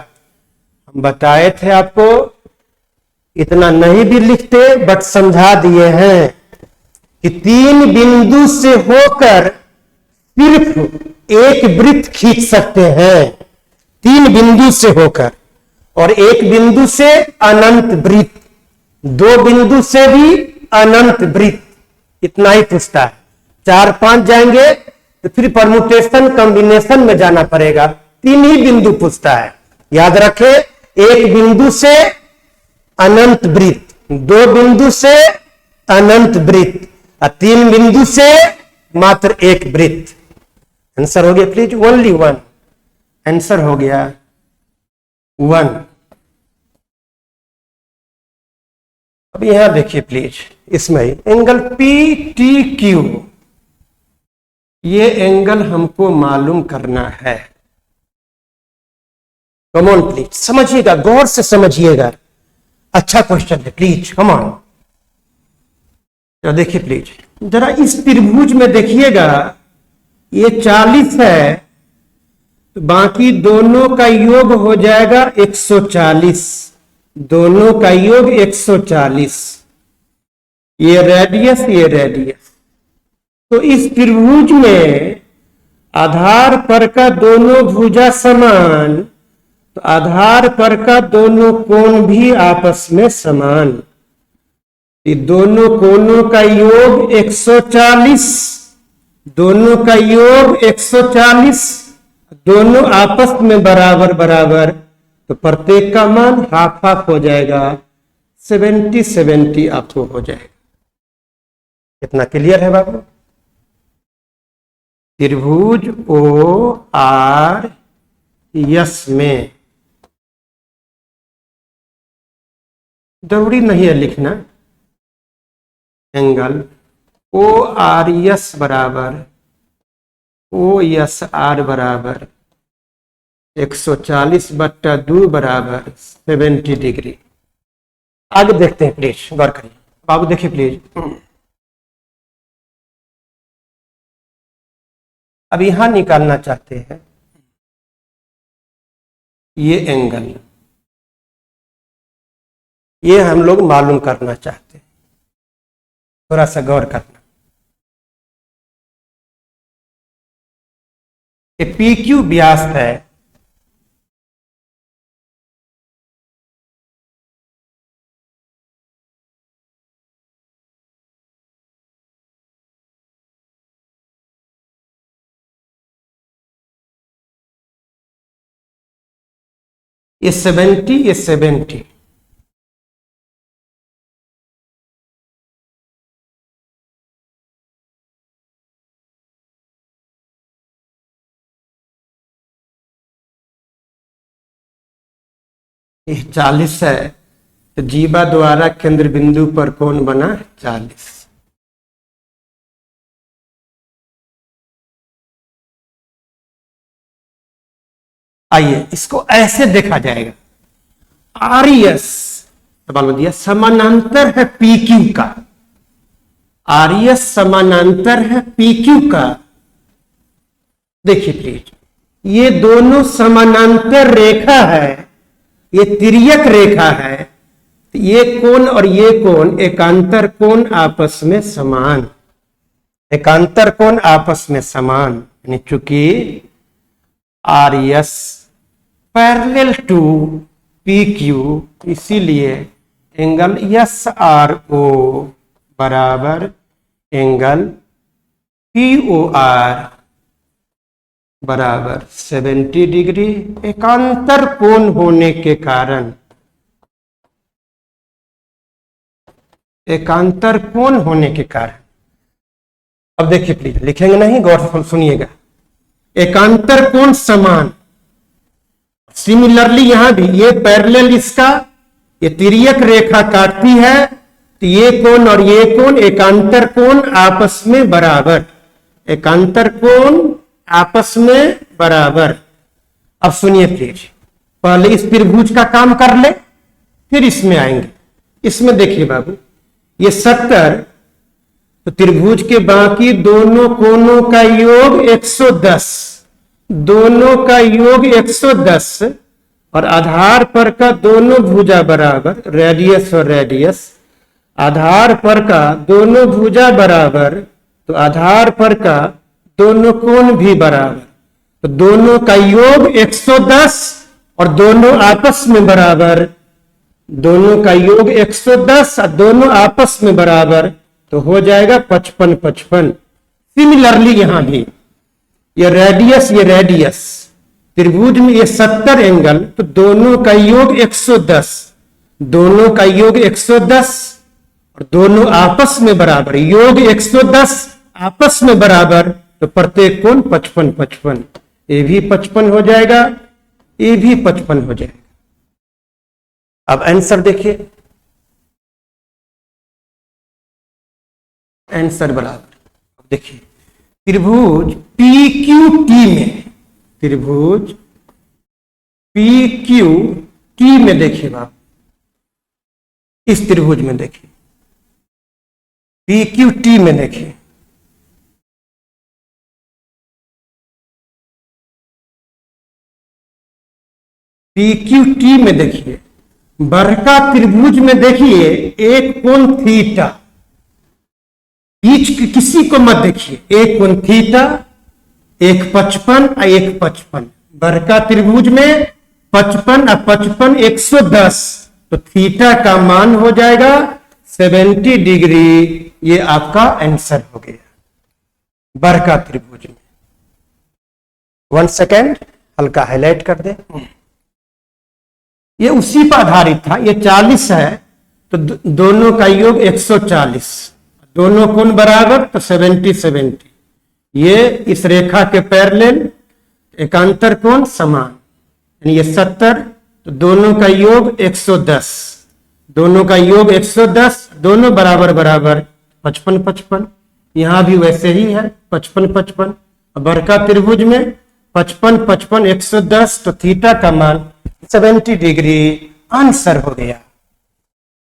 हम बताए थे आपको, इतना नहीं भी लिखते बट समझा दिए हैं कि तीन बिंदु से होकर सिर्फ एक वृत्त खींच सकते हैं। तीन बिंदु से होकर, और एक बिंदु से अनंत वृत्त, दो बिंदु से भी अनंत वृत्त, इतना ही पूछता है। 4 5 जाएंगे तो फिर परमुटेशन कॉम्बिनेशन में जाना पड़ेगा। 3 ही बिंदु पूछता है, याद रखे। 1 बिंदु से अनंत वृत्त, 2 बिंदु से अनंत वृत्त और 3 बिंदु से मात्र 1 वृत्त। आंसर हो गया प्लीज, ओनली 1। आंसर हो गया 1। अब यहां देखिए प्लीज, इसमें एंगल PTQ, ये एंगल हमको मालूम करना है। कम ऑन प्लीज, समझिएगा, गौर से समझिएगा, अच्छा क्वेश्चन है प्लीज, कम ऑन। तो देखिए प्लीज, जरा इस त्रिभुज में देखिएगा, ये 40 है तो बाकी दोनों का योग हो जाएगा 140, दोनों का योग 140, ये रेडियस ये रेडियस। तो इस त्रिभुज में आधार पर का दोनों भुजा समान, तो आधार पर का दोनों कोण भी आपस में समान। ये दोनों कोणों का योग 140, दोनों का योग 140, दोनों आपस में बराबर बराबर, तो प्रत्येक का मान हाफ हाफ हो जाएगा, 70-70 आपको हो जाएगा। कितना क्लियर है बाबू? त्रिभुज ORS में जरूरी नहीं है लिखना, एंगल ORS बराबर OSR बराबर 140/2 बराबर 70 डिग्री। आगे देखते हैं प्लीज, गौर करिए बाबू, देखिए प्लीज। अब यहां निकालना चाहते हैं ये एंगल, ये हम लोग मालूम करना चाहते हैं, थोड़ा सा गौर करना। ये PQ व्यास है, ये 70, ये 70, ये 40 है, तो जीवा द्वारा केंद्र बिंदु पर कोण बना 40। आइए इसको ऐसे देखा जाएगा, RES सवाल में दिया समानांतर है PQ का, RES समानांतर है PQ का। देखिए प्लीज, ये दोनों समानांतर रेखा है, ये तिर्यक रेखा है, ये कोण और ये कोण एकांतर कोण आपस में समान, एकांतर कोण आपस में समान, यानी चूंकि RES पैरेलल टू PQ, इसीलिए एंगल SRO बराबर एंगल POR बराबर 70 डिग्री। एकांतर कोण होने के कारण, एकांतर कोण होने के कारण, अब देखिए प्लीज, लिखेंगे नहीं, गौर से सुनिएगा। एकांतर कोण समान, सिमिलरली यहां भी ये पैरेलल इसका, ये तिर्यक रेखा काटती है, तो ये कोण और ये कोण एकांतर कोण आपस में बराबर, एकांतर कोण आपस में बराबर। अब सुनिए प्लीज, पहले इस त्रिभुज का काम कर ले, फिर इसमें आएंगे। इसमें देखिए बाबू, ये 70, तो त्रिभुज के बाकी दोनों कोणों का योग 110, दोनों का योग 110, और आधार पर का दोनों भुजा बराबर, रेडियस और रेडियस, आधार पर का दोनों भुजा बराबर, तो आधार पर का दोनों कोण भी बराबर, तो दोनों का योग 110 और दोनों आपस में बराबर, दोनों का योग 110 और दोनों आपस में बराबर, तो हो जाएगा 55 55। सिमिलरली यहां भी ये रेडियस त्रिभुज में ये 70 एंगल, तो दोनों का योग 110, दोनों का योग 110 और दोनों आपस में बराबर, योग 110 आपस में बराबर, तो प्रत्येक कोण 55 55। ये भी 55 हो जाएगा, ये भी 55 हो जाएगा। अब आंसर देखिए, आंसर बराबर। देखिए त्रिभुज PQT में, त्रिभुज PQT में देखिए आप, इस त्रिभुज में देखिए, PQT में देखिए, PQT में देखिए, बरका त्रिभुज में देखिए एक कोण थीटा, बीच किसी को मत देखिए, एक कोण थीटा, एक 55 और एक 55। बरका त्रिभुज में 55 और 55 110, तो थीटा का मान हो जाएगा 70 डिग्री। ये आपका आंसर हो गया बरका त्रिभुज में। 1 सेकेंड, हल्का हाईलाइट कर दे। ये उसी पर आधारित था, ये 40 है तो दोनों का योग 140, दोनों कोण बराबर तो 70 70। ये इस रेखा के पैरेलल, एकांतर कोण समान, यानी ये 70, तो दोनों का योग 110, दोनों का योग 110, दोनों बराबर बराबर 55 55। यहां भी वैसे ही है 55 55। बरका त्रिभुज में 55 55 110, तो थीटा का मान 70 डिग्री। आंसर हो गया।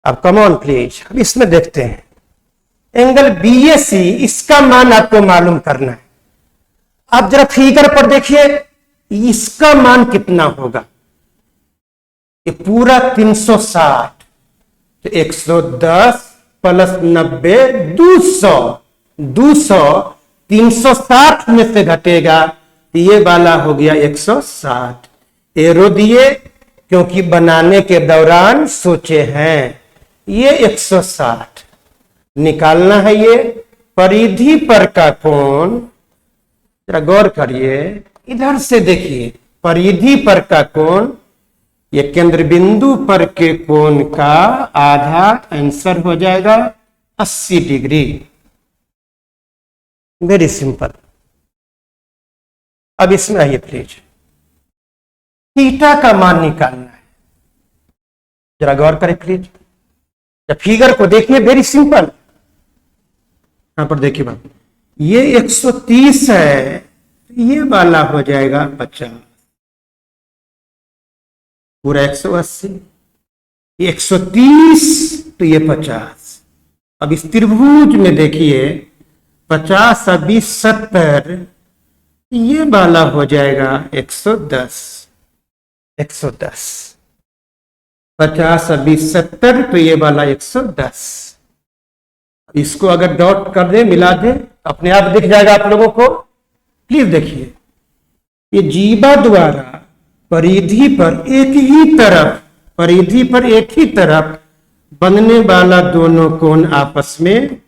अब कम ऑन प्लीज, अब इसमें देखते हैं एंगल BAC, इसका मान आपको मालूम करना है। आप जरा फिगर पर देखिए, इसका मान कितना होगा। ये पूरा 360, तो 110 प्लस 90 200, 200 360 में से घटेगा, तो ये वाला हो गया 160। एरो दिए क्योंकि बनाने के दौरान सोचे हैं, ये 160 निकालना है। ये परिधि पर का कोण, जरा गौर करिए, इधर से देखिए, परिधि पर का कोण, ये केंद्र बिंदु पर के कोण का आधा, आंसर हो जाएगा 80 डिग्री। Very simple. अब इसमें आइए प्लीज, थीटा का मान निकालना है। जरा गौर करें प्लीज, फिगर को देखिए, वेरी सिंपल। यहां पर देखिए बात, ये 130 है, ये वाला हो जाएगा 50, पूरा 180, 130 तो ये 50। अब इस त्रिभुज में देखिए 50 और 20 70, ये वाला हो जाएगा 110, 110, 50 और 20 70, तो ये वाला 110। इसको अगर डॉट कर दे, मिला दे, अपने आप दिख जाएगा आप लोगों को। प्लीज देखिए, ये जीवा द्वारा परिधि पर एक ही तरफ, परिधि पर एक ही तरफ बनने वाला दोनों कोण आपस में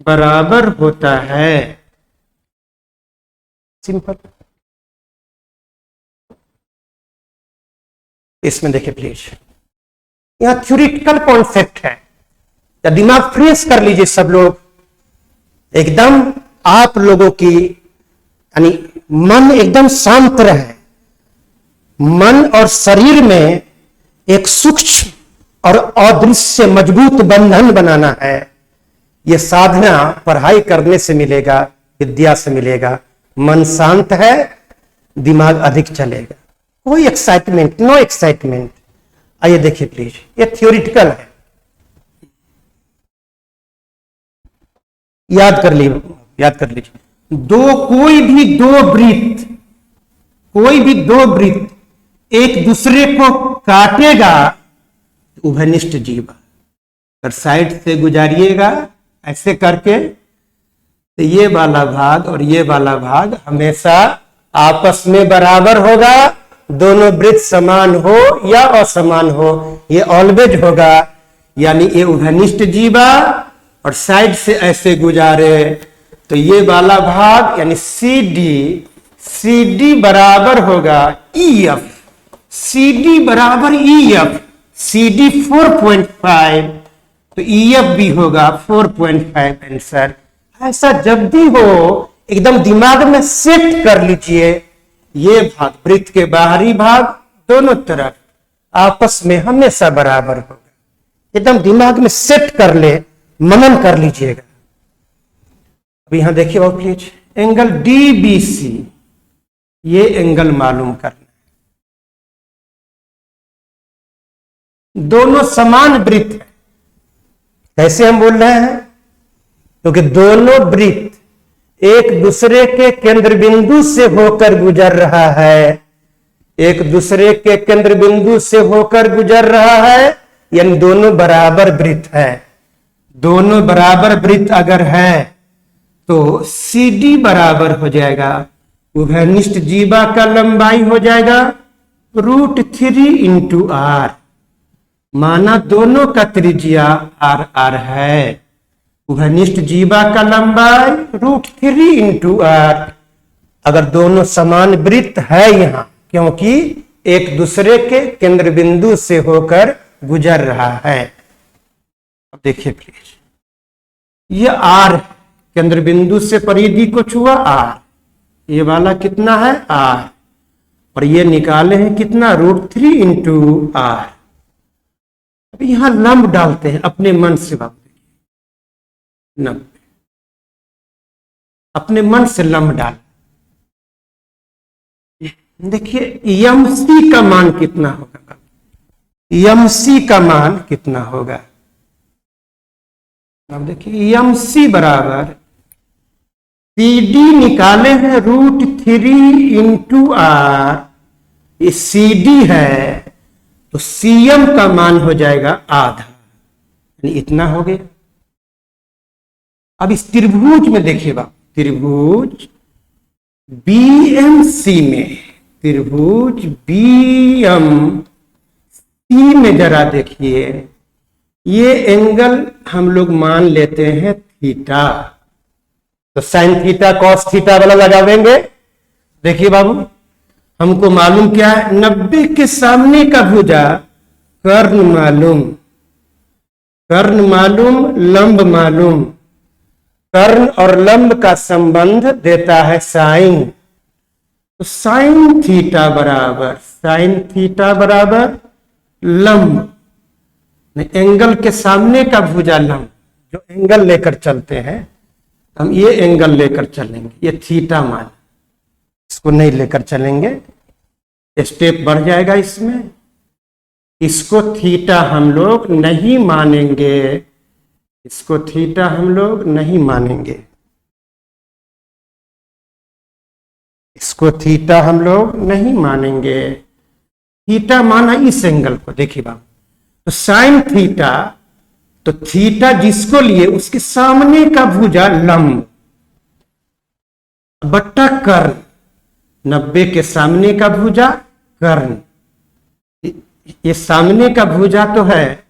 बराबर होता है। सिंपल। इसमें देखिए प्लीज, यहां थ्योरेटिकल कॉन्सेप्ट है, या दिमाग फ्रेश कर लीजिए सब लोग एकदम। आप लोगों की यानी मन एकदम शांत रहे। मन और शरीर में एक सूक्ष्म और अदृश्य मजबूत बंधन बनाना है। यह साधना पढ़ाई करने से मिलेगा, विद्या से मिलेगा। मन शांत है, दिमाग अधिक चलेगा। कोई एक्साइटमेंट, नो एक्साइटमेंट। आइए देखिए प्लीज, ये थ्योरेटिकल है, याद कर लीजिए। कोई भी दो वृत्त एक दूसरे को काटेगा, उभयनिष्ठ जीव। अगर साइड से गुजारिएगा ऐसे करके, तो ये वाला भाग और ये वाला भाग हमेशा आपस में बराबर होगा, दोनों वृत्त समान हो या असमान हो, ये ऑलवेज होगा। यानी ये उभयनिष्ठ जीवा और साइड से ऐसे गुजारे तो ये वाला भाग यानी सी डी बराबर होगा EF, सी डी बराबर EF, सी डी 4.5 तो EF भी होगा 4.5 आंसर। ऐसा जब भी हो एकदम दिमाग में सेट कर लीजिए, ये भाग वृत्त के बाहरी भाग दोनों तरफ आपस में हमेशा बराबर होगा। एकदम दिमाग में सेट कर ले, मनन कर लीजिएगा। अब यहां देखिए और प्लीज, एंगल DBC, ये एंगल मालूम करना है। दोनों समान वृत्त है। कैसे हम बोल रहे हैं? क्योंकि दोनों वृत्त एक दूसरे के केंद्र बिंदु से होकर गुजर रहा है, एक दूसरे के केंद्र बिंदु से होकर गुजर रहा है, यानी दोनों बराबर वृत्त है। दोनों बराबर वृत्त अगर है तो CD बराबर हो जाएगा, उभयनिष्ठ जीवा का लंबाई हो जाएगा √3 इंटू R। माना दोनों का त्रिज्या R है, उभयनिष्ठ जीवा का लंबाई √3 इंटू R। अगर दोनों समान वृत्त है यहां, क्योंकि एक दूसरे के केंद्र बिंदु से होकर गुजर रहा है। अब देखिए प्लीज, ये R केंद्र बिंदु से परिधि को छुआ R, ये वाला कितना है R, और ये निकाले हैं कितना √3 इंटू R। अब यहां लंब डालते हैं अपने मन से, बात 90, अपने मन से लंब डाल। देखिए MC का मान कितना होगा, MC का मान कितना होगा। अब देखिए MC बराबर CD निकाले हैं √3 इंटू R, ये CD है तो CM का मान हो जाएगा आधा, यानी इतना हो गया। अब इस त्रिभुज में देखिए बाप, त्रिभुज BMC में, त्रिभुज BMC में जरा देखिए, ये एंगल हम लोग मान लेते हैं थीटा, तो साइन थीटा कॉस थीटा वाला लगावेंगे। देखिए बाबू, हमको मालूम क्या है, 90 के सामने का भुजा कर्ण मालूम, कर्ण मालूम, लंब मालूम। कर्ण और लंब का संबंध देता है साइन, तो साइन थीटा बराबर लंब, एंगल के सामने का भुजा लंब। जो एंगल लेकर चलते हैं, हम ये एंगल लेकर चलेंगे, ये थीटा मान, इसको नहीं लेकर चलेंगे, स्टेप बढ़ जाएगा इसमें। इसको थीटा हम लोग नहीं मानेंगे, इसको थीटा हम लोग नहीं मानेंगे, इसको थीटा हम लोग नहीं मानेंगे। थीटा माना इस एंगल को, देखिए बाबू, तो साइन थीटा, तो थीटा जिसको लिए उसके सामने का भुजा लंब बट्टा कर्ण, 90 के सामने का भुजा कर्ण, ये सामने का भुजा तो है,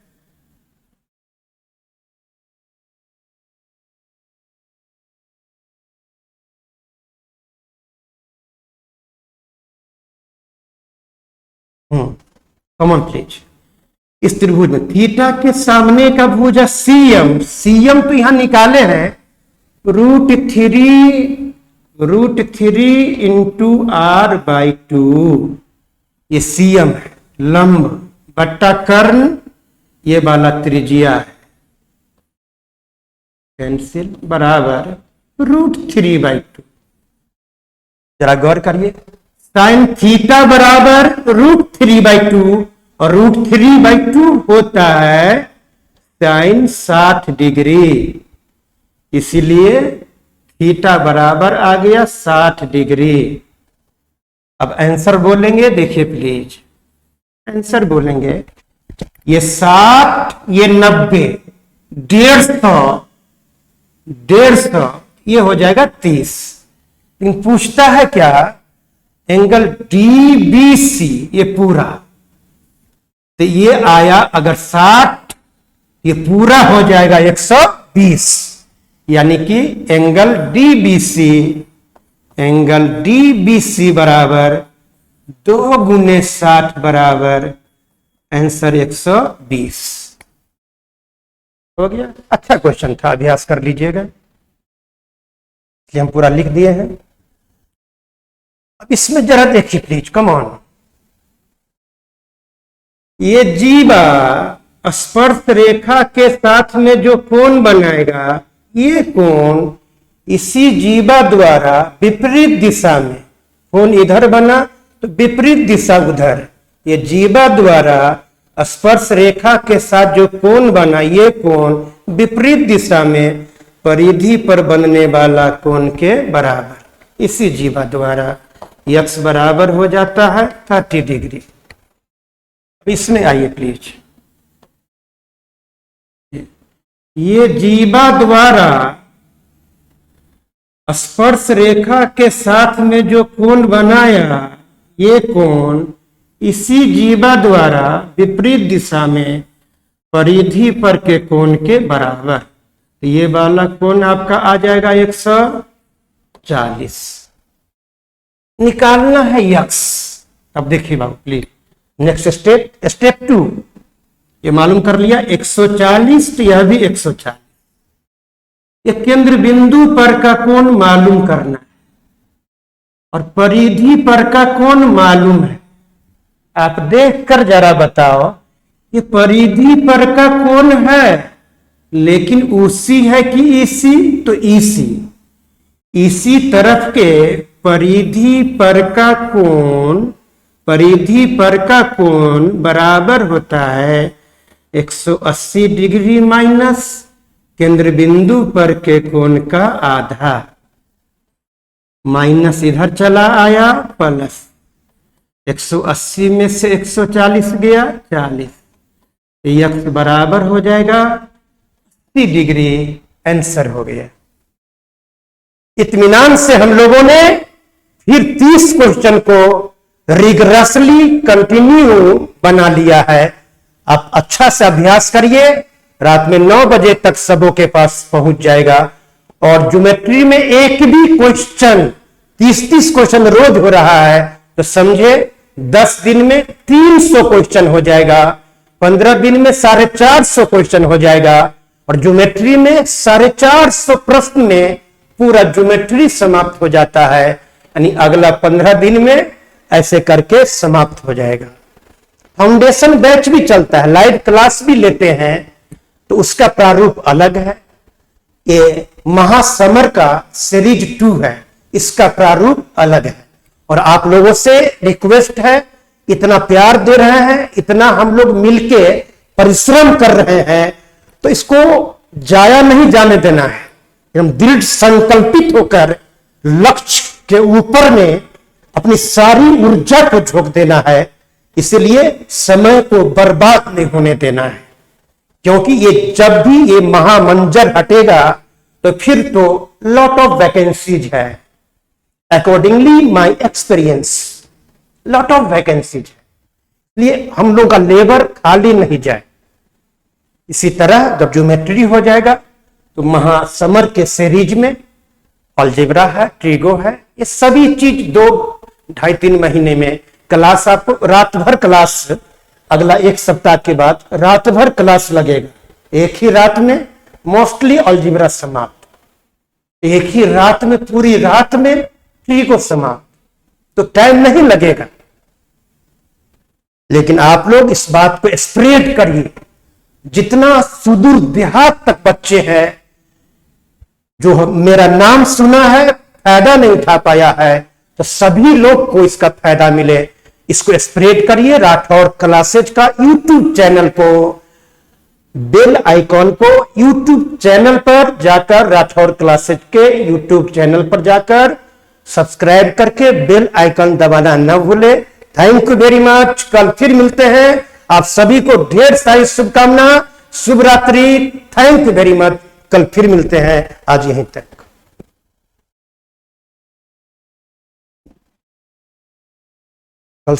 कॉमन प्लीज। इस त्रिभुज में थीटा के सामने का भुजा CM, CM तो यहां निकाले हैं √3 इंटू R/2, ये CM है, लंब बट्टा कर्ण, ये वाला त्रिज्या है, कैंसिल, बराबर √3/2। जरा गौर करिए, साइन थीटा बराबर √3/2 और √3/2 होता है साइन 60 डिग्री, इसीलिए थीटा बराबर आ गया 60 डिग्री। अब आंसर बोलेंगे, देखिए प्लीज, आंसर बोलेंगे, ये 60, ये 90, 150, ये हो जाएगा 30। लेकिन पूछता है क्या, एंगल डीबीसी ये पूरा, तो ये आया अगर 60, ये पूरा हो जाएगा 120, यानी कि एंगल डीबीसी बराबर 2 गुने 60 बराबर आंसर 120 हो गया। अच्छा क्वेश्चन था, अभ्यास कर लीजिएगा, इसलिए हम पूरा लिख दिए हैं। अब इसमें जरा देखिए प्लीज, कम ऑन। ये जीवा स्पर्श रेखा के साथ में जो कोण बनाएगा, ये कोण इसी जीवा द्वारा विपरीत दिशा में, कोण इधर बना तो विपरीत दिशा उधर, ये जीवा द्वारा स्पर्श रेखा के साथ जो कोण बना, ये कोण विपरीत दिशा में परिधि पर बनने वाला कोण के बराबर, इसी जीवा द्वारा x बराबर हो जाता है 30 डिग्री। इसमें आइए प्लीज, ये जीवा द्वारा स्पर्श रेखा के साथ में जो कोण बनाया, ये कोण इसी जीवा द्वारा विपरीत दिशा में परिधि पर के कोण के बराबर, तो ये वाला कोण आपका आ जाएगा 140। निकालना है यक्स। अब देखिए बाबू प्लीज, नेक्स्ट स्टेप 2, ये मालूम कर लिया 140, तो यह भी 140। ये केंद्र बिंदु पर का कोण मालूम करना है और परिधि पर का कोण मालूम है। आप देखकर जरा बताओ, ये परिधि पर का कोण है, लेकिन उसी है कि इसी, तो इसी तरफ के परिधि पर का कोण बराबर होता है 180 डिग्री माइनस केंद्र बिंदु पर के कोण का आधा, माइनस इधर चला आया प्लस 180 में से 140 गया 40, x बराबर हो जाएगा 80 डिग्री, आंसर हो गया। इत्मीनान से हम लोगों ने फिर 30 क्वेश्चन को रिगरसली कंटिन्यू बना लिया है। आप अच्छा से अभ्यास करिए, रात में 9 बजे तक सबों के पास पहुंच जाएगा। और ज्योमेट्री में एक भी क्वेश्चन 30 क्वेश्चन रोज हो रहा है, तो समझे 10 दिन में 300 क्वेश्चन हो जाएगा, 15 दिन में 450 क्वेश्चन हो जाएगा, और ज्योमेट्री में 450 प्रश्न में पूरा ज्योमेट्री समाप्त हो जाता है। यानी अगला 15 दिन में ऐसे करके समाप्त हो जाएगा। फाउंडेशन बैच भी चलता है, लाइव क्लास भी लेते हैं, तो उसका प्रारूप अलग है। ये महासमर का सीरीज 2 है, इसका प्रारूप अलग है। और आप लोगों से रिक्वेस्ट है, इतना प्यार दे रहे हैं, इतना हम लोग मिलके परिश्रम कर रहे हैं, तो इसको जाया नहीं जाने देना है। हम दृढ़ संकल्पित होकर लक्ष्य के ऊपर में अपनी सारी ऊर्जा को झोंक देना है। इसलिए समय को बर्बाद नहीं होने देना है, क्योंकि ये जब भी ये महामंजर हटेगा तो फिर तो लॉट ऑफ वैकेंसीज है। Accordingly my experience, lot of vacancies है, इसलिए हम लोग का लेबर खाली नहीं जाए। इसी तरह जब ज्योमेट्री हो जाएगा तो महासमर के सीरीज में अलजेब्रा है, ट्रिगो है, ये सभी चीज 2-2.5-3 महीने में क्लास, आपको रात भर क्लास, अगला 1 सप्ताह के बाद रात भर क्लास लगेगा। एक ही रात में मोस्टली अलजेब्रा समाप्त, एक ही रात में, पूरी रात में ट्रिगो समाप्त, तो टाइम नहीं लगेगा। लेकिन आप लोग इस बात को स्प्रेड करिए, जितना सुदूर देहात तक बच्चे हैं जो मेरा नाम सुना है फायदा नहीं उठा पाया है, तो सभी लोग को इसका फायदा मिले, इसको स्प्रेड करिए। राठौर क्लासेज का यूट्यूब चैनल को, बेल आइकॉन को यूट्यूब चैनल पर जाकर, राठौर क्लासेज के यूट्यूब चैनल पर जाकर सब्सक्राइब करके बेल आइकन दबाना न भूले। Thank you very much. कल फिर मिलते हैं। आप सभी को ढेर सारी शुभकामना, शुभ रात्रि। Thank you very much. कल फिर मिलते हैं। आज यहीं तक। कल